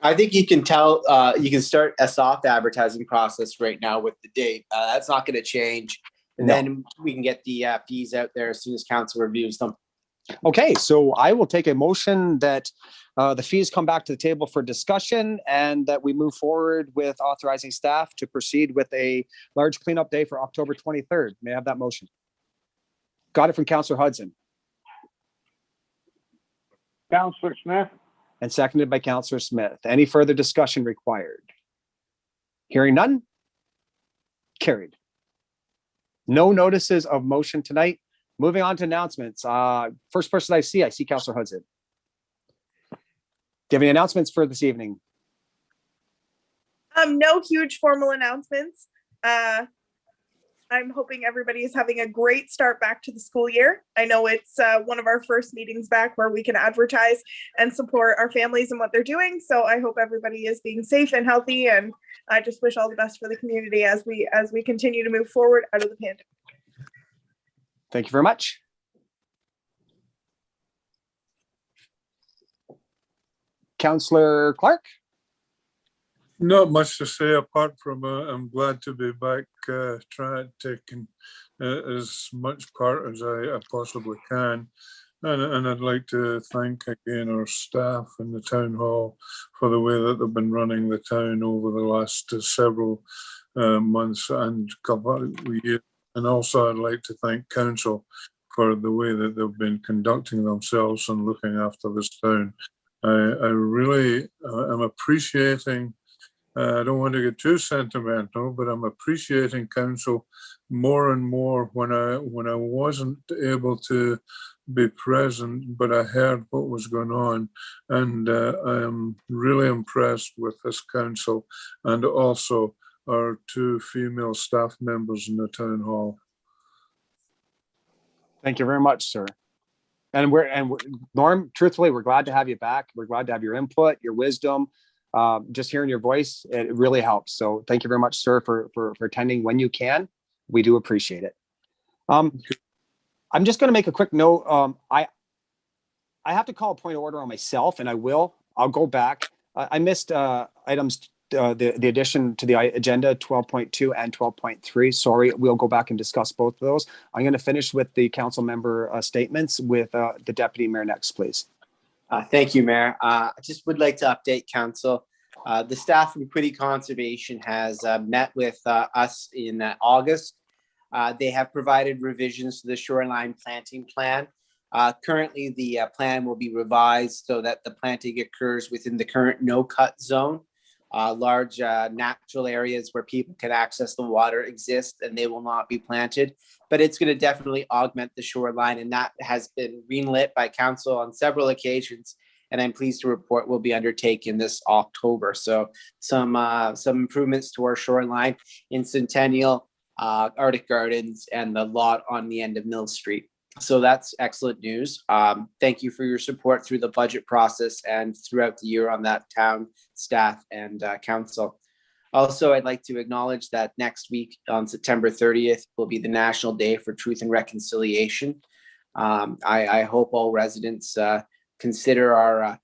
[SPEAKER 8] I think you can start a soft advertising process right now with the date. That's not going to change. And then we can get the fees out there as soon as council reviews them.
[SPEAKER 1] Okay, so I will take a motion that the fees come back to the table for discussion and that we move forward with authorizing staff to proceed with a large cleanup day for October 23rd. May I have that motion? Got it from Councillor Hudson
[SPEAKER 3] Counselor Smith,
[SPEAKER 1] and seconded by Councillor Smith. Any further discussion required? Hearing none? Carried. No notices of motion tonight. Moving on to announcements. First person I see Councillor Hudson. Do you have any announcements for this evening?
[SPEAKER 2] No huge formal announcements. I'm hoping everybody is having a great start back to the school year. I know it's one of our first meetings back where we can advertise and support our families and what they're doing. So I hope everybody is being safe and healthy, and I just wish all the best for the community as we continue to move forward out of the pandemic.
[SPEAKER 1] Thank you very much. Councillor Clark.
[SPEAKER 6] Not much to say apart from I'm glad to be back, taking as much part as I possibly can. And I'd like to thank again our staff in the town hall for the way that they've been running the town over the last several months and couple of years. And also I'd like to thank council for the way that they've been conducting themselves and looking after this town. I really am appreciating, I don't want to get too sentimental, but I'm appreciating council more and more when I wasn't able to be present, but I heard what was going on, and I am really impressed with this council and also our two female staff members in the town hall.
[SPEAKER 1] Thank you very much, sir. And Norm, truthfully, we're glad to have you back. We're glad to have your input, your wisdom. Just hearing your voice, it really helps. So thank you very much, sir, for attending when you can. We do appreciate it. I'm just going to make a quick note. I have to call a point of order on myself, and I will. I'll go back. I missed items, the addition to the agenda 12.2 and 12.3. Sorry, we'll go back and discuss both of those. I'm going to finish with the council member statements with the deputy mayor next, please.
[SPEAKER 8] Thank you, Mayor. I just would like to update council. The staff from Quiddy Conservation has met with us in August. They have provided revisions to the shoreline planting plan. Currently, the plan will be revised so that the planting occurs within the current no-cut zone. Large natural areas where people can access the water exist and they will not be planted, but it's going to definitely augment the shoreline, and that has been greenlit by council on several occasions, and I'm pleased to report will be undertaken this October. So some improvements to our shoreline in Centennial, Arctic Gardens, and the lot on the end of Mill Street. So that's excellent news. Thank you for your support through the budget process and throughout the year on that, town staff and council. Also, I'd like to acknowledge that next week on September 30th will be the National Day for Truth and Reconciliation. I hope all residents consider our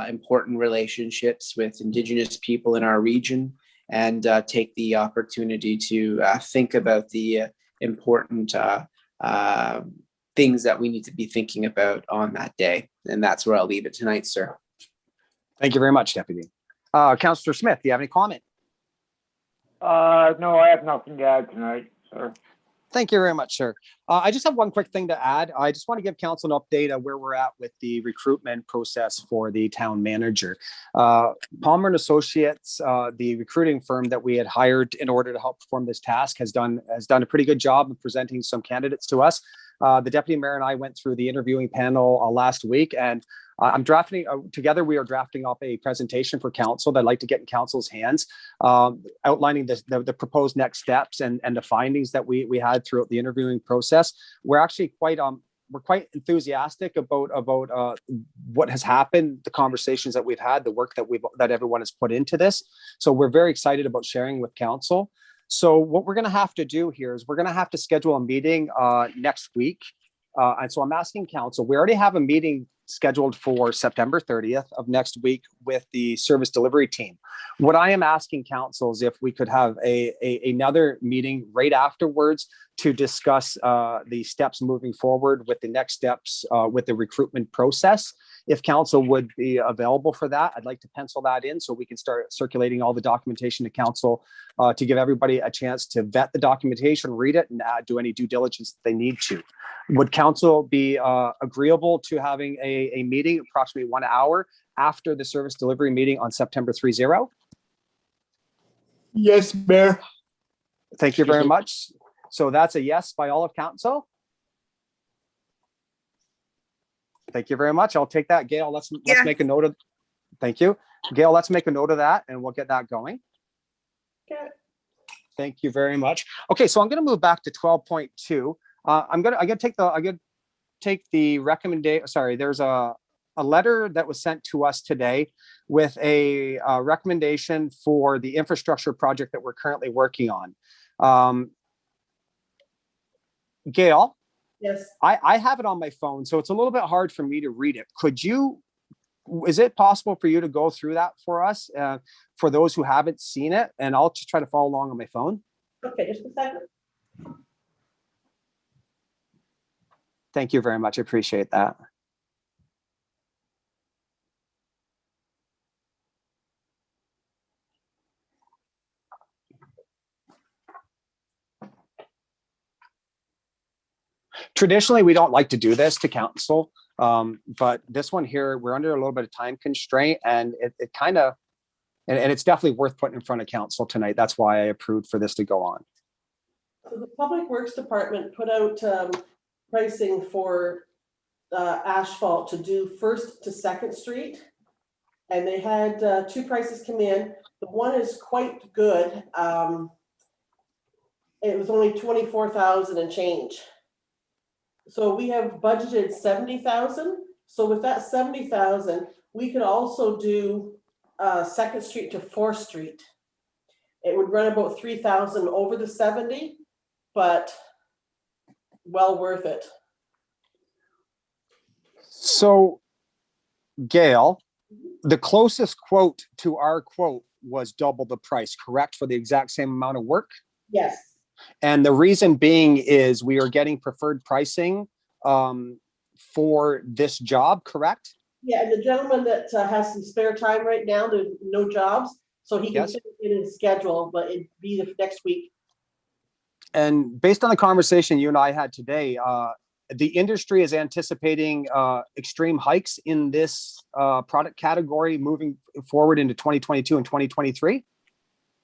[SPEAKER 8] important relationships with Indigenous people in our region and take the opportunity to think about the important things that we need to be thinking about on that day. And that's where I'll leave it tonight, sir.
[SPEAKER 1] Thank you very much, Deputy. Councillor Smith, do you have any comment?
[SPEAKER 3] No, I have nothing to add tonight, sir.
[SPEAKER 1] Thank you very much, sir. I just have one quick thing to add. I just want to give council an update on where we're at with the recruitment process for the town manager. Palmer and Associates, the recruiting firm that we had hired in order to help perform this task, has done a pretty good job of presenting some candidates to us. The deputy mayor and I went through the interviewing panel last week, and I'm drafting together. We are drafting up a presentation for council that I'd like to get in council's hands, outlining the proposed next steps and the findings that we had throughout the interviewing process. We're actually quite enthusiastic about what has happened, the conversations that we've had, the work that everyone has put into this. So we're very excited about sharing with council. So what we're going to have to do here is we're going to have to schedule a meeting next week. And so I'm asking council, we already have a meeting scheduled for September 30th of next week with the service delivery team. What I am asking council is if we could have another meeting right afterwards to discuss the steps moving forward with the next steps with the recruitment process. If council would be available for that, I'd like to pencil that in so we can start circulating all the documentation to council to give everybody a chance to vet the documentation, read it, and do any due diligence that they need to. Would council be agreeable to having a meeting approximately 1 hour after the service delivery meeting on September 30?
[SPEAKER 3] Yes, Mayor.
[SPEAKER 1] Thank you very much. So that's a yes by all of council. Thank you very much. I'll take that. Gail, let's make a note of. Thank you. Gail, let's make a note of that and we'll get that going.
[SPEAKER 4] Okay.
[SPEAKER 1] Thank you very much. Okay, so I'm going to move back to 12.2. I'm gonna take the recommendation. Sorry, there's a letter that was sent to us today with a recommendation for the infrastructure project that we're currently working on. Gail,
[SPEAKER 4] Yes.
[SPEAKER 1] I have it on my phone, so it's a little bit hard for me to read it. Could you is it possible for you to go through that for us, for those who haven't seen it? And I'll just try to follow along on my phone.
[SPEAKER 4] Okay, just a second.
[SPEAKER 1] Thank you very much. I appreciate that. Traditionally, we don't like to do this to council, but this one here, we're under a little bit of time constraint, and it kind of, and it's definitely worth putting in front of council tonight. That's why I approved for this to go on.
[SPEAKER 4] So the Public Works Department put out pricing for asphalt to do First to Second Street. And they had two prices come in. The one is quite good. It was only 24,000 and change. So we have budgeted 70,000. So with that 70,000, we could also do Second Street to Fourth Street. It would run about 3,000 over the 70, but well worth it.
[SPEAKER 1] So, Gail, the closest quote to our quote was double the price, correct, for the exact same amount of work?
[SPEAKER 4] Yes.
[SPEAKER 1] And the reason being is we are getting preferred pricing for this job, correct?
[SPEAKER 4] Yeah, and the gentleman that has some spare time right now, there's no jobs, so he can
[SPEAKER 1] Yes.
[SPEAKER 4] fit it in his schedule, but it'd be the next week.
[SPEAKER 1] And based on the conversation you and I had today, the industry is anticipating extreme hikes in this product category moving forward into 2022 and 2023.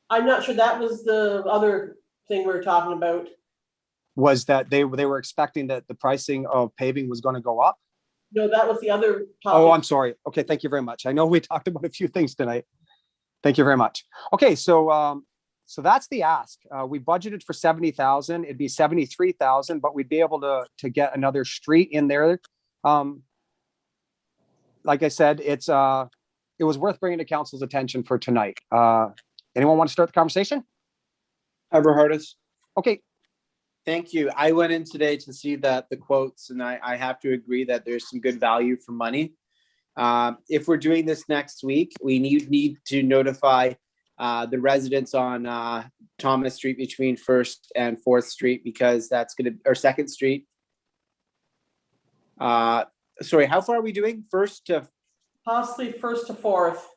[SPEAKER 4] I'm not sure, that was the other thing we were talking about.
[SPEAKER 1] Was that they were expecting that the pricing of paving was going to go up?
[SPEAKER 4] No, that was the other
[SPEAKER 1] Oh,
[SPEAKER 4] topic.
[SPEAKER 1] I'm sorry. Okay, thank you very much. I know we talked about a few things tonight. Thank you very much. Okay, so so that's the ask. We budgeted for 70,000. It'd be 73,000, but we'd be able to get another street in there. Like I said, it was worth bringing to council's attention for tonight. Anyone want to start the conversation?
[SPEAKER 8] Eberhardus.
[SPEAKER 1] Okay,
[SPEAKER 8] Thank you. I went in today to see the quotes, and I have to agree that there's some good value for money. If we're doing this next week, we need to notify the residents on Thomas Street between First and Fourth Street, because that's gonna, or Second Street. Sorry, how far are we doing? First to,
[SPEAKER 4] Possibly First to Fourth.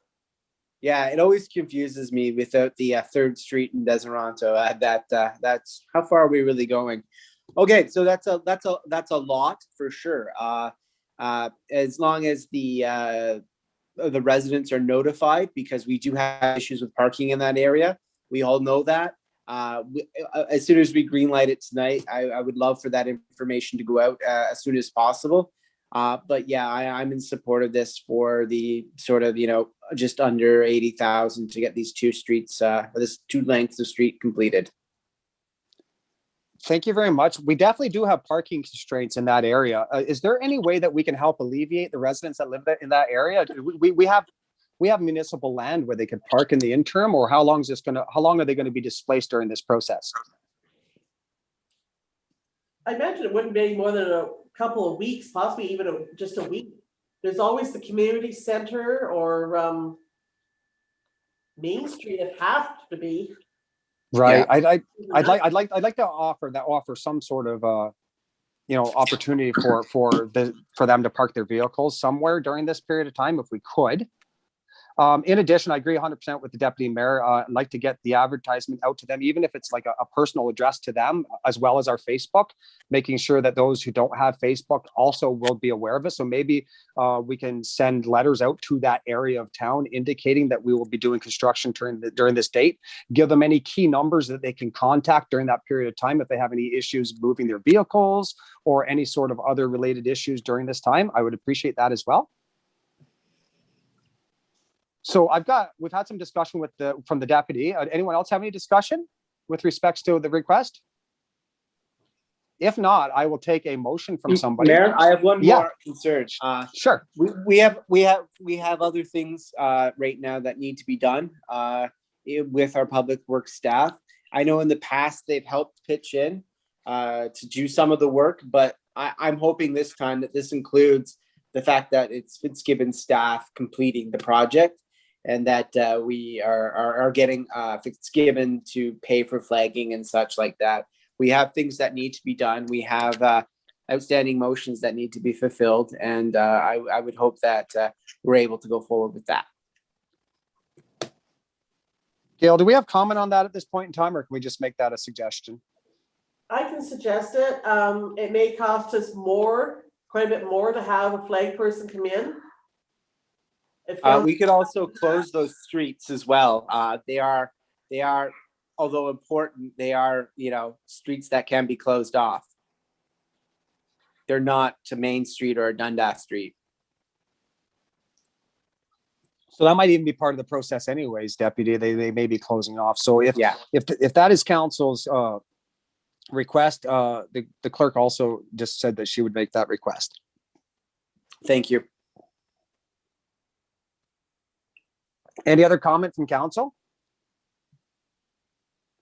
[SPEAKER 8] yeah, it always confuses me without the Third Street in Deseronto. That's, how far are we really going? Okay, so that's a lot for sure. As long as the residents are notified, because we do have issues with parking in that area. We all know that. As soon as we green light it tonight, I would love for that information to go out as soon as possible. But yeah, I'm in support of this for the sort of, just under 80,000 to get these two streets, this two lengths of street completed.
[SPEAKER 1] thank you very much. We definitely do have parking constraints in that area. Is there any way that we can help alleviate the residents that live in that area? We have municipal land where they could park in the interim, or how long are they going to be displaced during this process?
[SPEAKER 4] I imagine it wouldn't be more than a couple of weeks, possibly even just a week. There's always the community center or Main Street, it has to be.
[SPEAKER 1] Right.
[SPEAKER 8] Yeah.
[SPEAKER 1] I'd like to offer some sort of opportunity for them to park their vehicles somewhere during this period of time if we could. In addition, I agree 100% with the deputy mayor. I'd like to get the advertisement out to them, even if it's like a personal address to them, as well as our Facebook, making sure that those who don't have Facebook also will be aware of it. So maybe we can send letters out to that area of town indicating that we will be doing construction during this date. Give them any key numbers that they can contact during that period of time if they have any issues moving their vehicles or any sort of other related issues during this time. I would appreciate that as well. So we've had some discussion from the deputy. Anyone else have any discussion with respects to the request? If not, I will take a motion from somebody.
[SPEAKER 8] Mayor, I have one
[SPEAKER 1] Yeah.
[SPEAKER 8] more concern.
[SPEAKER 1] Sure.
[SPEAKER 8] We have other things right now that need to be done with our public works staff. I know in the past they've helped pitch in to do some of the work, but I'm hoping this time that this includes the fact that it's Fitzgibbon staff completing the project, and that we are getting Fitzgibbon to pay for flagging and such like that. We have things that need to be done. We have outstanding motions that need to be fulfilled, and I would hope that we're able to go forward with that.
[SPEAKER 1] Gail, do we have comment on that at this point in time, or can we just make that a suggestion?
[SPEAKER 4] I can suggest it. It may cost us quite a bit more to have a flag person come in. If
[SPEAKER 8] We could also close those streets as well. They are, although important, they are, streets that can be closed off. They're not to Main Street or Dundas Street.
[SPEAKER 1] So that might even be part of the process anyways, Deputy. They may be closing off. So if
[SPEAKER 8] Yeah.
[SPEAKER 1] if that is council's request, the clerk also just said that she would make that request.
[SPEAKER 8] Thank you.
[SPEAKER 1] Any other comment from council?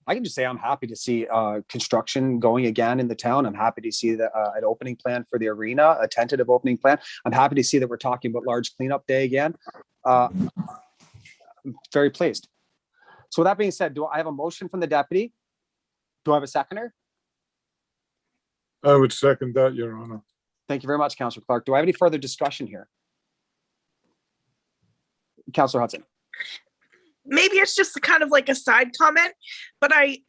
[SPEAKER 1] I can just say I'm happy to see construction going again in the town. I'm happy to see an opening plan for the arena, a tentative opening plan. I'm happy to see that we're talking about large cleanup day again. I'm very pleased. So with that being said, do I have a motion from the deputy? Do I have a seconder?
[SPEAKER 6] I would second that, Your Honor.
[SPEAKER 1] Thank you very much, Councillor Clark. Do I have any further discussion here? Councillor Hudson.
[SPEAKER 2] Maybe it's just kind of like a side comment, but I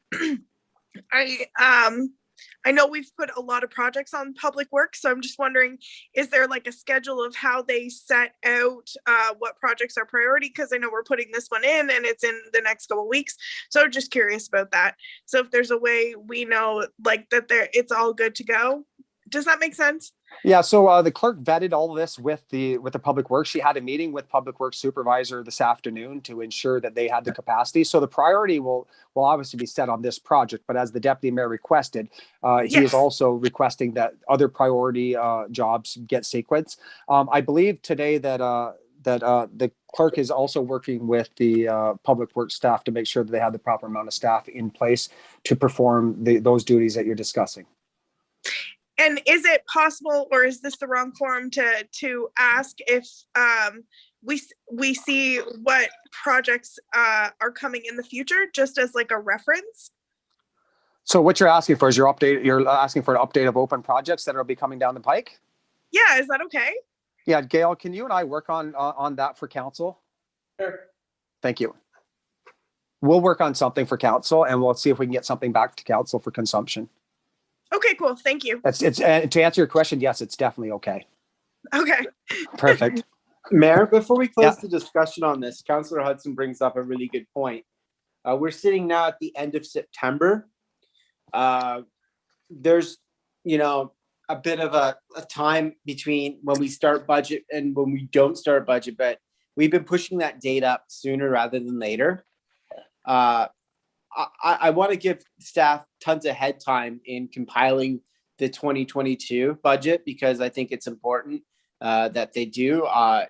[SPEAKER 2] know we've put a lot of projects on public works, so I'm just wondering, is there like a schedule of how they set out what projects are priority? Because I know we're putting this one in and it's in the next couple of weeks, so I'm just curious about that. So if there's a way we know like that it's all good to go. Does that make sense?
[SPEAKER 1] Yeah, so the clerk vetted all of this with the public works. She had a meeting with public works supervisor this afternoon to ensure that they had the capacity. So the priority will obviously be set on this project, but as the deputy mayor requested, he
[SPEAKER 2] Yes.
[SPEAKER 1] is also requesting that other priority jobs get sequenced. I believe today that the clerk is also working with the public works staff to make sure that they have the proper amount of staff in place to perform those duties that you're discussing.
[SPEAKER 2] And is it possible, or is this the wrong forum to ask if we see what projects are coming in the future, just as like a reference?
[SPEAKER 1] So what you're asking for is you're asking for an update of open projects that will be coming down the pike?
[SPEAKER 2] Yeah, is that okay?
[SPEAKER 1] Yeah, Gail, can you and I work on that for council?
[SPEAKER 4] Sure.
[SPEAKER 1] Thank you. We'll work on something for council and we'll see if we can get something back to council for consumption.
[SPEAKER 2] Okay, cool. Thank you.
[SPEAKER 1] It's to answer your question, yes, it's definitely okay.
[SPEAKER 2] Okay.
[SPEAKER 1] Perfect.
[SPEAKER 8] Mayor, before we close
[SPEAKER 1] Yeah.
[SPEAKER 8] the discussion on this, Councillor Hudson brings up a really good point. We're sitting now at the end of September. There's, a bit of a time between when we start budget and when we don't start budget, but we've been pushing that date up sooner rather than later. I want to give staff tons of head time in compiling the 2022 budget because I think it's important that they do.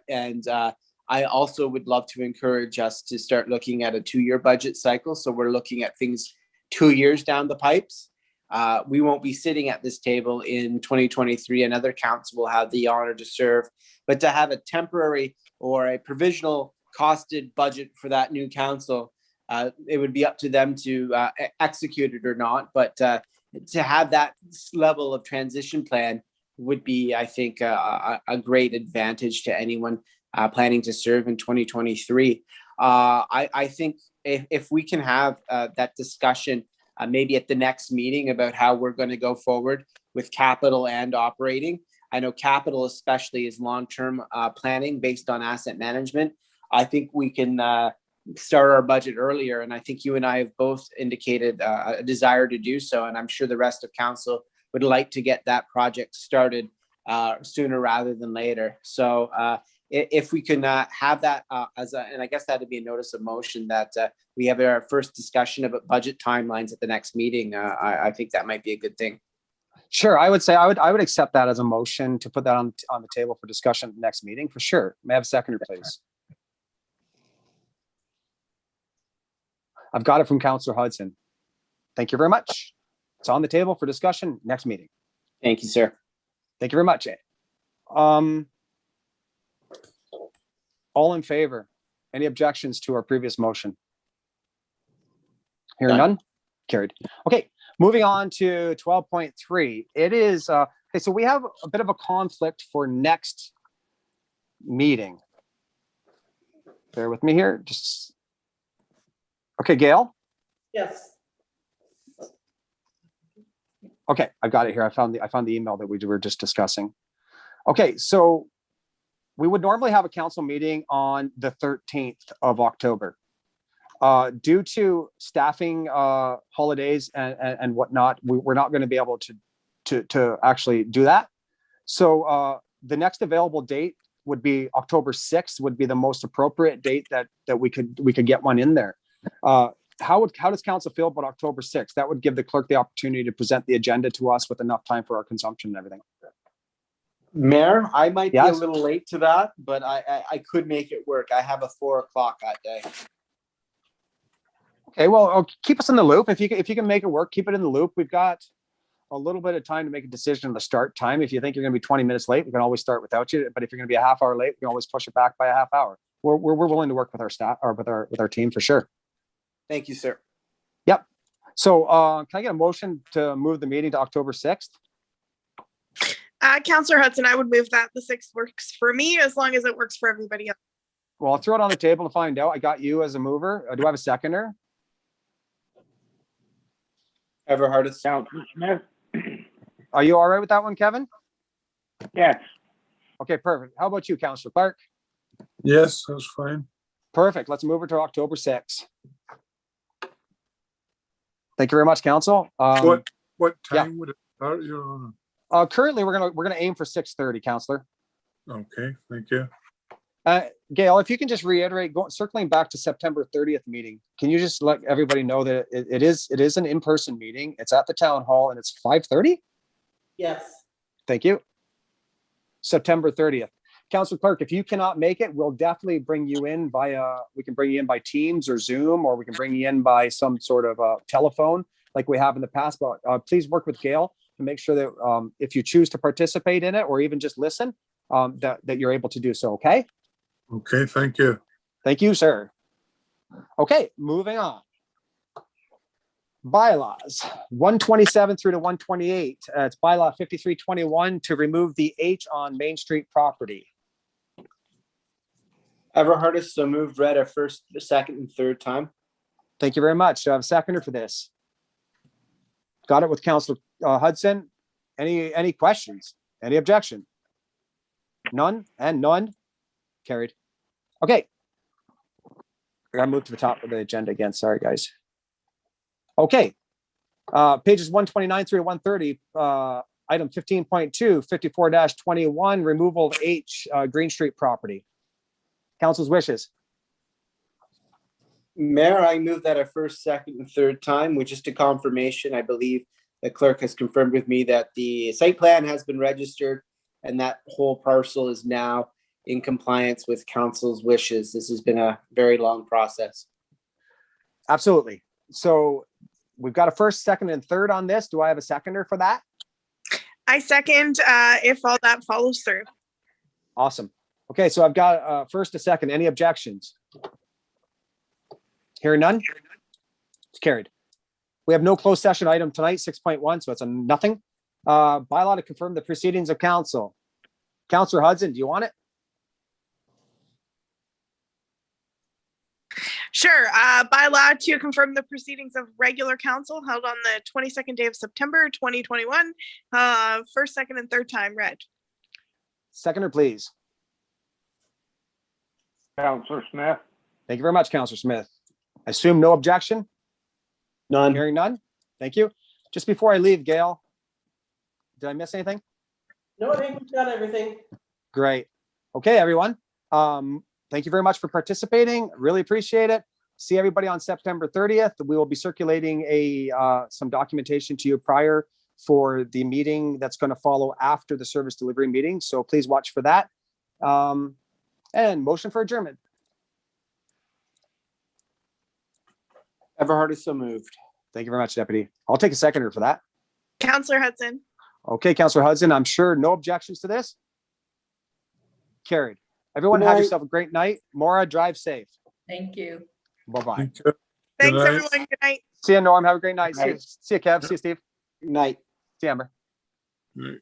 [SPEAKER 8] And I also would love to encourage us to start looking at a 2-year budget cycle. So we're looking at things 2 years down the pipes. We won't be sitting at this table in 2023. Another council will have the honor to serve, but to have a temporary or a provisional costed budget for that new council, it would be up to them to execute it or not. But to have that level of transition plan would be, I think, a great advantage to anyone planning to serve in 2023. I think if we can have that discussion maybe at the next meeting about how we're going to go forward with capital and operating. I know capital especially is long-term planning based on asset management. I think we can start our budget earlier. And I think you and I have both indicated a desire to do so. And I'm sure the rest of council would like to get that project started sooner rather than later. So if we can have that and I guess that'd be a notice of motion that we have our first discussion about budget timelines at the next meeting. I think that might be a good thing.
[SPEAKER 1] Sure, I would say I would accept that as a motion to put that on the table for discussion at the next meeting for sure. May I have a seconder, please? I've got it from Councillor Hudson. Thank you very much. It's on the table for discussion next meeting.
[SPEAKER 8] Thank you, sir.
[SPEAKER 1] Thank you very much. All in favor? Any objections to our previous motion? Hearing
[SPEAKER 8] None.
[SPEAKER 1] none? Carried. Okay, moving on to 12.3. It is, okay, so we have a bit of a conflict for next meeting. Bear with me here, just. Okay, Gail?
[SPEAKER 4] Yes.
[SPEAKER 1] Okay, I've got it here. I found the email that we were just discussing. Okay, so we would normally have a council meeting on the 13th of October. Due to staffing holidays and whatnot, we're not going to be able to actually do that. So the next available date would be October 6th would be the most appropriate date that we could get one in there. How does council feel about October 6th? That would give the clerk the opportunity to present the agenda to us with enough time for our consumption and everything.
[SPEAKER 8] Mayor, I might be a
[SPEAKER 1] Yes.
[SPEAKER 8] little late to that, but I could make it work. I have a 4 o'clock that day.
[SPEAKER 1] Okay, well, keep us in the loop. If you can make it work, keep it in the loop. We've got a little bit of time to make a decision on the start time. If you think you're going to be 20 minutes late, we can always start without you. But if you're going to be a half hour late, we can always push it back by a half hour. We're willing to work with our staff or with our team for sure.
[SPEAKER 8] Thank you, sir.
[SPEAKER 1] So can I get a motion to move the meeting to October 6th?
[SPEAKER 2] Counselor Hudson, I would move that. The 6th works for me as long as it works for everybody else.
[SPEAKER 1] Well, I'll throw it on the table to find out. I got you as a mover. Do I have a seconder?
[SPEAKER 8] Everhardis.
[SPEAKER 3] Counselor Smith?
[SPEAKER 1] Are you all right with that one, Kevin?
[SPEAKER 3] Yes.
[SPEAKER 1] Okay, perfect. How about you, Councillor Clark?
[SPEAKER 6] Yes, that's fine.
[SPEAKER 1] Perfect. Let's move it to October 6th. Thank you very much, Council.
[SPEAKER 6] What
[SPEAKER 1] yeah.
[SPEAKER 6] time would it start, Your Honor?
[SPEAKER 1] Currently, we're gonna aim for 6:30, Councillor.
[SPEAKER 6] Okay, thank you.
[SPEAKER 1] Gail, if you can just reiterate, circling back to September 30th meeting, can you just let everybody know that it is an in-person meeting? It's at the town hall and it's 5:30?
[SPEAKER 4] Yes.
[SPEAKER 1] Thank you. September 30th. Councilor Clerk, if you cannot make it, we'll definitely bring you in we can bring you in by Teams or Zoom, or we can bring you in by some sort of telephone like we have in the past. But please work with Gail to make sure that if you choose to participate in it or even just listen, that you're able to do so, okay?
[SPEAKER 6] Okay, thank you.
[SPEAKER 1] Thank you, sir. Okay, moving on. Bylaws 127 through to 128. It's bylaw 5321 to remove the H on Main Street property.
[SPEAKER 8] Everhardis, so moved, read a first, the second, and third time.
[SPEAKER 1] Thank you very much. Do I have a seconder for this? Got it with Councilor Hudson. Any questions? Any objection? None and none. Carried. Okay. I gotta move to the top of the agenda again. Sorry, guys. Okay. Pages 129 through to 130, item 15.2, 54-21, removal of H Green Street property. Council's wishes.
[SPEAKER 8] Mayor, I move that a first, second, and third time, with just a confirmation. I believe the clerk has confirmed with me that the site plan has been registered and that whole parcel is now in compliance with council's wishes. This has been a very long process.
[SPEAKER 1] Absolutely. So we've got a first, second, and third on this. Do I have a seconder for that?
[SPEAKER 2] I second if all that follows through.
[SPEAKER 1] Awesome. Okay, so I've got first, a second. Any objections? Hearing none? It's carried. We have no closed session item tonight, 6.1, so it's a nothing. Bylaw to confirm the proceedings of council. Councilor Hudson, do you want it?
[SPEAKER 2] Sure. Bylaw to confirm the proceedings of regular council held on the 22nd day of September 2021. First, second, and third time read.
[SPEAKER 1] Seconder, please.
[SPEAKER 3] Counselor Smith?
[SPEAKER 1] Thank you very much, Councilor Smith. I assume no objection?
[SPEAKER 8] None.
[SPEAKER 1] Hearing none? Thank you. Just before I leave, Gail, did I miss anything?
[SPEAKER 4] No, I think we've got everything.
[SPEAKER 1] Great. Okay, everyone. Thank you very much for participating. Really appreciate it. See everybody on September 30th. We will be circulating some documentation to you prior for the meeting that's going to follow after the service delivery meeting. So please watch for that. And motion for adjournment.
[SPEAKER 8] Everhardis, so moved.
[SPEAKER 1] Thank you very much, Deputy. I'll take a seconder for that.
[SPEAKER 2] Councillor Hudson.
[SPEAKER 1] Okay, Councilor Hudson, I'm sure no objections to this? Carried. Everyone
[SPEAKER 8] Good
[SPEAKER 1] have
[SPEAKER 8] night.
[SPEAKER 1] yourself a great night. Maura, drive safe.
[SPEAKER 5] Thank you.
[SPEAKER 1] Bye-bye.
[SPEAKER 6] Thank you.
[SPEAKER 2] Thanks,
[SPEAKER 6] night.
[SPEAKER 2] everyone. Good night.
[SPEAKER 1] See you, Norm. Have a great night. See you,
[SPEAKER 3] Night.
[SPEAKER 1] see you, Kev. See you, Steve.
[SPEAKER 8] Night.
[SPEAKER 1] See you, Amber.
[SPEAKER 6] Right.